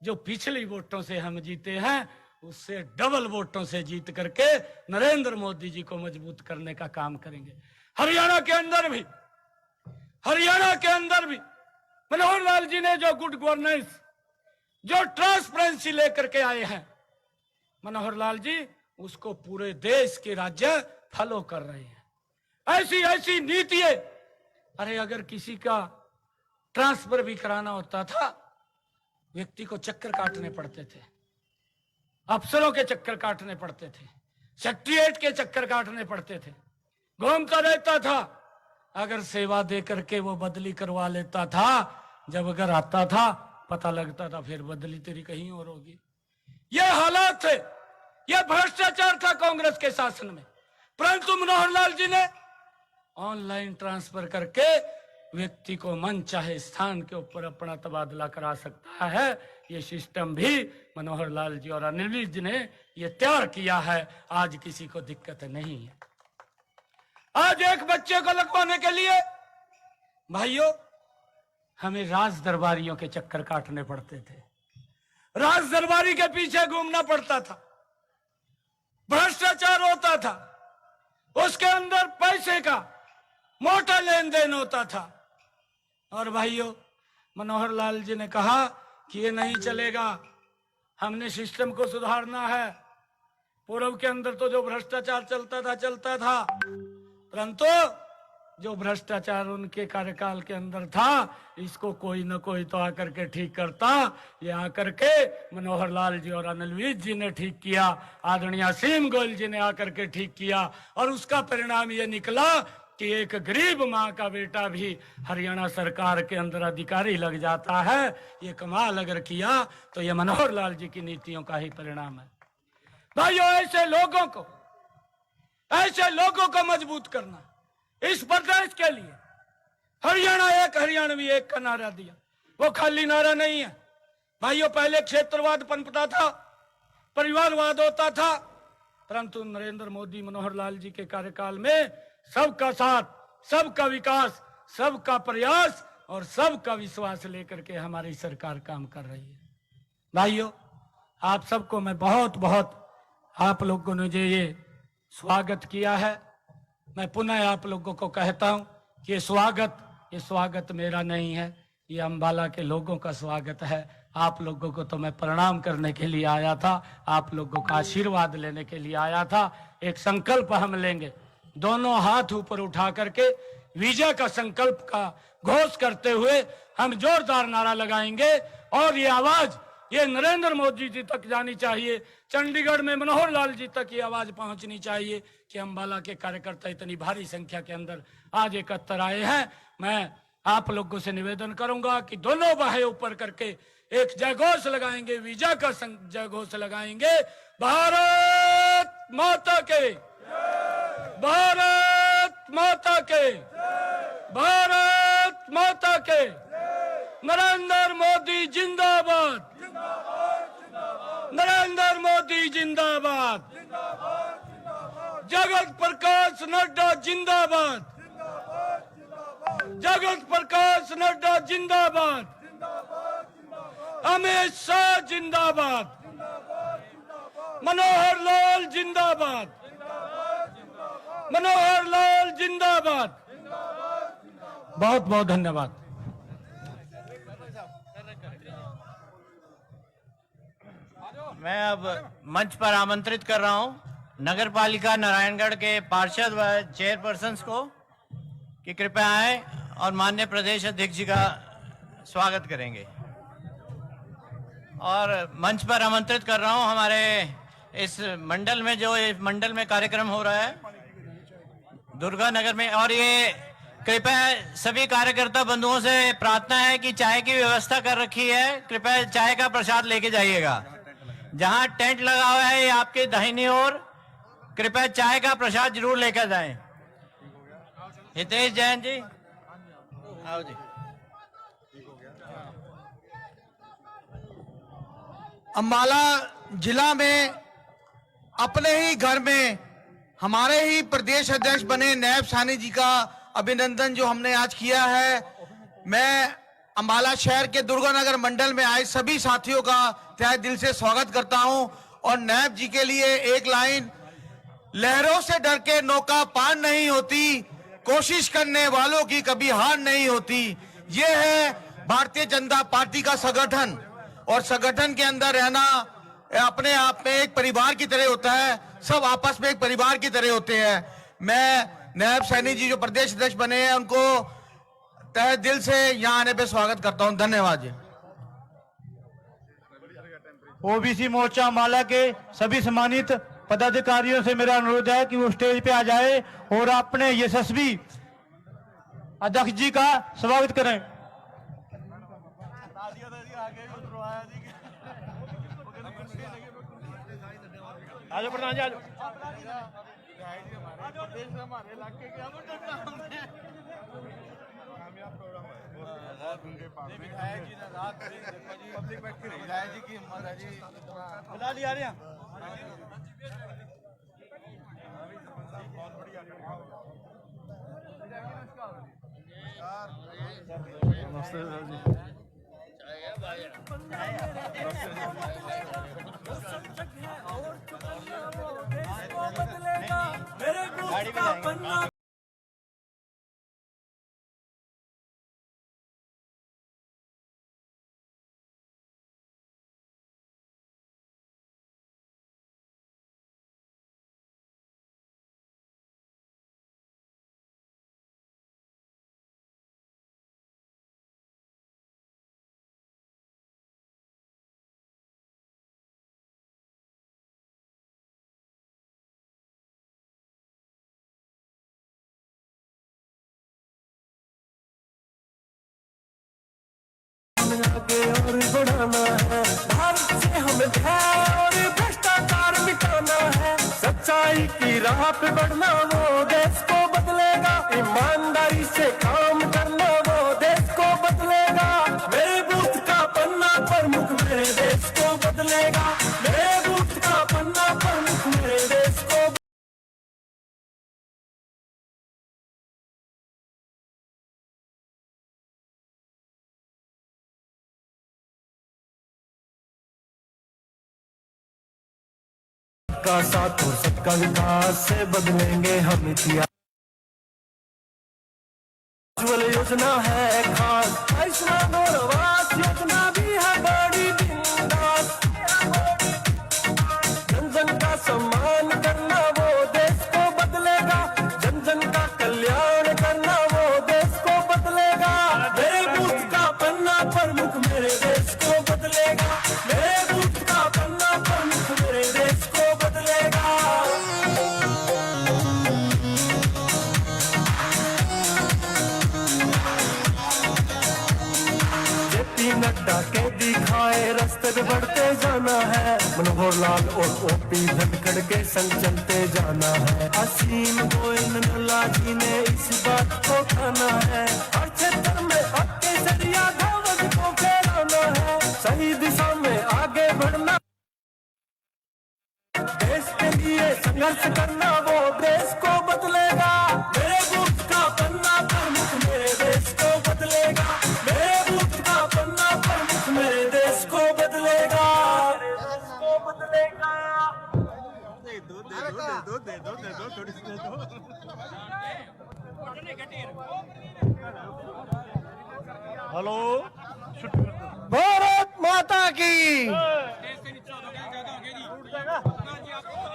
Speaker 8: जो पिछली वोटों से हम जीते हैं, उससे डबल वोटों से जीत करके नरेंद्र मोदी जी को मजबूत करने का काम करेंगे। हरियाणा के अंदर भी मनोहर लाल जी ने जो गुड गवर्नेंस, जो ट्रांसपेरेंसी लेकर के आए हैं, मनोहर लाल जी उसको पूरे देश के राज्य फॉलो कर रहे हैं। ऐसी ऐसी नीतियां, अरे अगर किसी का ट्रांसफर भी कराना होता था, व्यक्ति को चक्कर काटने पड़ते थे, अफसरों के चक्कर काटने पड़ते थे, सेक्रेटरीट के चक्कर काटने पड़ते थे, घूमता रहता था। अगर सेवा दे करके वो बदली करवा लेता था, जब अगर आता था पता लगता था फिर बदली तेरी कहीं और होगी। ये हालात थे, यह भ्रष्टाचार था कांग्रेस के शासन में। परंतु मनोहर लाल जी ने ऑनलाइन ट्रांसफर करके व्यक्ति को मन चाहे स्थान के ऊपर अपना तबादला करा सकता है। ये सिस्टम भी मनोहर लाल जी और अनिल जी ने ये तैयार किया है। आज किसी को दिक्कत नहीं है। आज एक बच्चे को लगवाने के लिए भाइयों हमें राज दरबारियों के चक्कर काटने पड़ते थे, राज दरबारी के पीछे घूमना पड़ता था, भ्रष्टाचार होता था, उसके अंदर पैसे का मोटा लेन देन होता था। और भाइयों मनोहर लाल जी ने कहा कि ये नहीं चलेगा, हमने सिस्टम को सुधारना है। पूर्व के अंदर तो जो भ्रष्टाचार चलता था, परंतु जो भ्रष्टाचार उनके कार्यकाल के अंदर था, इसको कोई न कोई तो आकर के ठीक करता। ये आकर के मनोहर लाल जी और अनिल विज जी ने ठीक किया, आदरणीय असीम गोयल जी ने आकर के ठीक किया, और उसका परिणाम ये निकला कि एक गरीब माँ का बेटा भी हरियाणा सरकार के अंदर अधिकारी लग जाता है। ये कमाल अगर किया तो ये मनोहर लाल जी की नीतियों का ही परिणाम है। भाइयों ऐसे लोगों को मजबूत करना, इस प्रदेश के लिए हरियाणा एक हरियाणवी एक का नारा दिया। वो खाली नारा नहीं है भाइयों, पहले क्षेत्रवाद पनपता था, परिवारवाद होता था, परंतु नरेंद्र मोदी मनोहर लाल जी के कार्यकाल में सबका साथ, सबका विकास, सबका प्रयास और सबका विश्वास लेकर के हमारी सरकार काम कर रही है। भाइयों आप सबको मैं बहुत बहुत, आप लोगों ने जो ये स्वागत किया है, मैं पुनः आप लोगों को कहता हूं कि ये स्वागत मेरा नहीं है, ये अंबाला के लोगों का स्वागत है। आप लोगों को तो मैं प्रणाम करने के लिए आया था, आप लोगों का आशीर्वाद लेने के लिए आया था। एक संकल्प हम लेंगे, दोनों हाथ ऊपर उठा करके विजय का संकल्प का घोष करते हुए हम जोरदार नारा लगाएंगे, और ये आवाज ये नरेंद्र मोदी जी तक जानी चाहिए, चंडीगढ़ में मनोहर लाल जी तक ये आवाज पहुंचनी चाहिए कि अंबाला के कार्यकर्ता इतनी भारी संख्या के अंदर आज एकत्र आए हैं। मैं आप लोगों से निवेदन करूंगा कि दोनों बाहें ऊपर करके एक जयघोष लगाएंगे, विजय का जयघोष लगाएंगे। भारत माता के, भारत माता के, भारत माता के, नरेंद्र मोदी जिंदाबाद, नरेंद्र मोदी जिंदाबाद, जगत प्रकाश नड्डा जिंदाबाद, जगत प्रकाश नड्डा जिंदाबाद, अमित शाह जिंदाबाद, मनोहर लाल जिंदाबाद, मनोहर लाल जिंदाबाद। बहुत बहुत धन्यवाद।
Speaker 2: मैं अब मंच पर आमंत्रित कर रहा हूं नगर पालिका नारायणगढ़ के पार्षद व चेयरपर्सन्स को कि कृपया आए और माननीय प्रदेश अध्यक्ष जी का स्वागत करेंगे। और मंच पर आमंत्रित कर रहा हूं हमारे इस मंडल में, जो इस मंडल में कार्यक्रम हो रहा है दुर्गा नगर में, और ये कृपया सभी कार्यकर्ता बंधुओं से प्रार्थना है कि चाय की व्यवस्था कर रखी है, कृपया चाय का प्रसाद लेके जाइएगा। जहां टेंट लगा हुआ है ये आपके दाहिनी ओर, कृपया चाय का प्रसाद जरूर लेकर जाएं। हितेश जैन जी आओ जी।
Speaker 9: अंबाला जिला में अपने ही घर में हमारे ही प्रदेश अध्यक्ष बने नायब सानी जी का अभिनंदन जो हमने आज किया है। मैं अंबाला शहर के दुर्गानगर मंडल में आए सभी साथियों का तहे दिल से स्वागत करता हूं, और नायब जी के लिए एक लाइन, लहरों से डर के नौका पार नहीं होती, कोशिश करने वालों की कभी हार नहीं होती। ये है भारतीय जनता पार्टी का संगठन, और संगठन के अंदर रहना अपने आप में एक परिवार की तरह होता है, सब आपस में एक परिवार की तरह होते हैं। मैं नायब सैनी जी जो प्रदेश अध्यक्ष बने हैं उनको तहे दिल से यहाँ आने पे स्वागत करता हूँ। धन्यवाद जी।
Speaker 10: ओबीसी मोर्चा अंबाला के सभी सम्मानित पदाधिकारियों से मेरा अनुरोध है कि वो स्टेज पे आ जाए और अपने यशस्वी अध्यक्ष जी का स्वागत करें।
Speaker 7: आजो प्रधान जी, आजो।
Speaker 10: बुला लिया रहे हैं।
Speaker 11: आगे और बढ़ाना है, भारत से हमें भय और भ्रष्टाचार मिटाना है। सच्चाई की राह पे बढ़ना वो देश को बदलेगा, ईमानदारी से काम करना वो देश को बदलेगा। मेरे बूथ का पन्ना प्रमुख मेरे देश को बदलेगा, मेरे बूथ का पन्ना प्रमुख मेरे देश को का साथ और सबका विकास से बदलेंगे हम इतिहास। उज्ज्वल योजना है खास, आयुष्मान और आवास योजना भी है बड़ी बिंदास। जन जन का सम्मान करना वो देश को बदलेगा, जन जन का कल्याण करना वो देश को बदलेगा। मेरे बूथ का पन्ना प्रमुख मेरे देश को बदलेगा, मेरे बूथ का पन्ना प्रमुख मेरे देश को बदलेगा। जेपी नड्डा के दिखाए रास्ते पे बढ़ते जाना है, मनोहर लाल और ओपी धनखड़ के संग चलते जाना है। असीम गोयल नल्ला जी ने इस बात को ठाना है, हर क्षेत्र में आपके जरिया ध्वज को फहराना है। सही दिशा में आगे बढ़ना, देश के लिए संघर्ष करना वो देश को बदलेगा। मेरे बूथ का पन्ना प्रमुख मेरे देश को बदलेगा, मेरे बूथ का पन्ना प्रमुख मेरे देश को बदलेगा, देश को बदलेगा।
Speaker 10: हेलो,
Speaker 9: भारत माता की।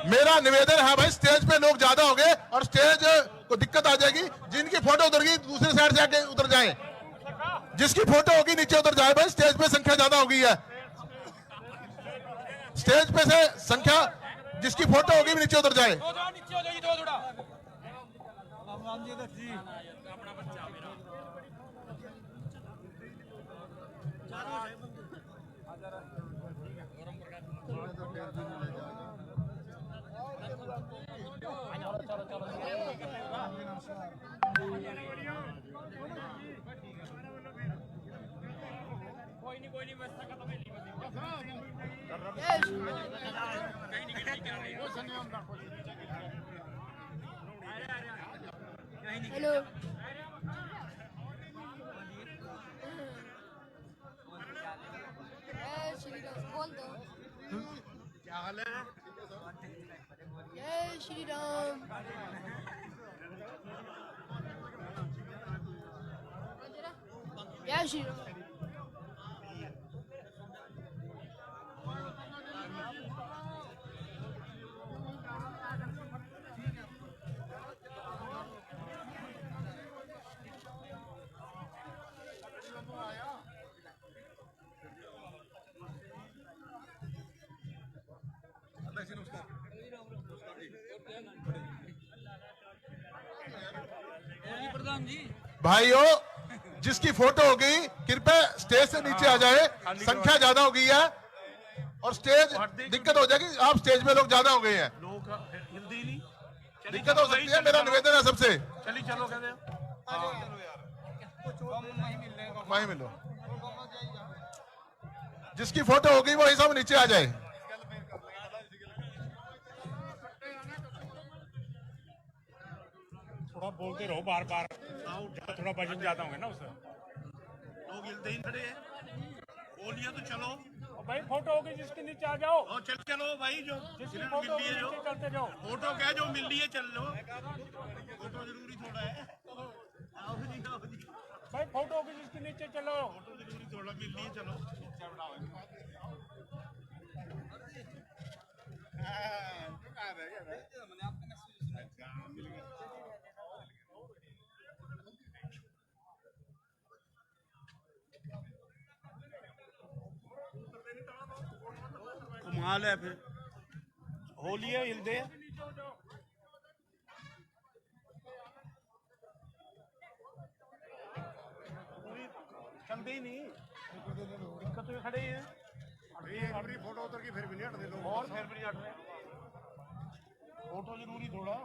Speaker 6: मेरा निवेदन है भाई, स्टेज पे लोग ज्यादा हो गए और स्टेज को दिक्कत आ जाएगी। जिनकी फोटो उतर गई दूसरे साइड से आके उतर जाए, जिसकी फोटो होगी नीचे उतर जाए भाई, स्टेज पे संख्या ज्यादा हो गई है। स्टेज पे से संख्या जिसकी फोटो होगी नीचे उतर जाए।
Speaker 12: हेलो, श्री राम बोल दो।
Speaker 1: क्या हाल है?
Speaker 12: जय श्री राम। जय श्री राम।
Speaker 6: भाइयों, जिसकी फोटो हो गई कृपया स्टेज से नीचे आ जाए, संख्या ज्यादा हो गई है और स्टेज दिक्कत हो जाएगी। आप स्टेज में लोग ज्यादा हो गए हैं, दिक्कत हो सकती है। मेरा निवेदन है सबसे,
Speaker 1: चलो कहते
Speaker 6: वहीं मिलो। जिसकी फोटो होगी वो सब नीचे आ जाए।
Speaker 10: थोड़ा बोलते रहो बार बार, थोड़ा बजट ज्यादा होंगे ना उससे।
Speaker 1: लोग हिलते ही खड़े हैं, बोलिए तो चलो।
Speaker 10: भाई फोटो होगी जिसके नीचे आ जाओ,
Speaker 1: और चलो भाई, जो
Speaker 10: जिसकी
Speaker 1: मिल
Speaker 10: फोटो
Speaker 1: रही है, जो
Speaker 10: चलते जाओ।
Speaker 1: फोटो क्या जो मिल रही है चल लो, फोटो जरूरी थोड़ा है। आओ जी, आओ जी।
Speaker 10: भाई फोटो होगी जिसके नीचे चलो।
Speaker 1: फोटो जरूरी थोड़ा, मिल रही है चलो। कमाल है, फिर होली है, हिलते हैं। चलते ही नहीं, दिक्कत में खड़े ही हैं। फोटो उतर के फिर भी नहीं हटते लोग, और फिर भी नहीं हट रहे। फोटो जरूरी थोड़ा।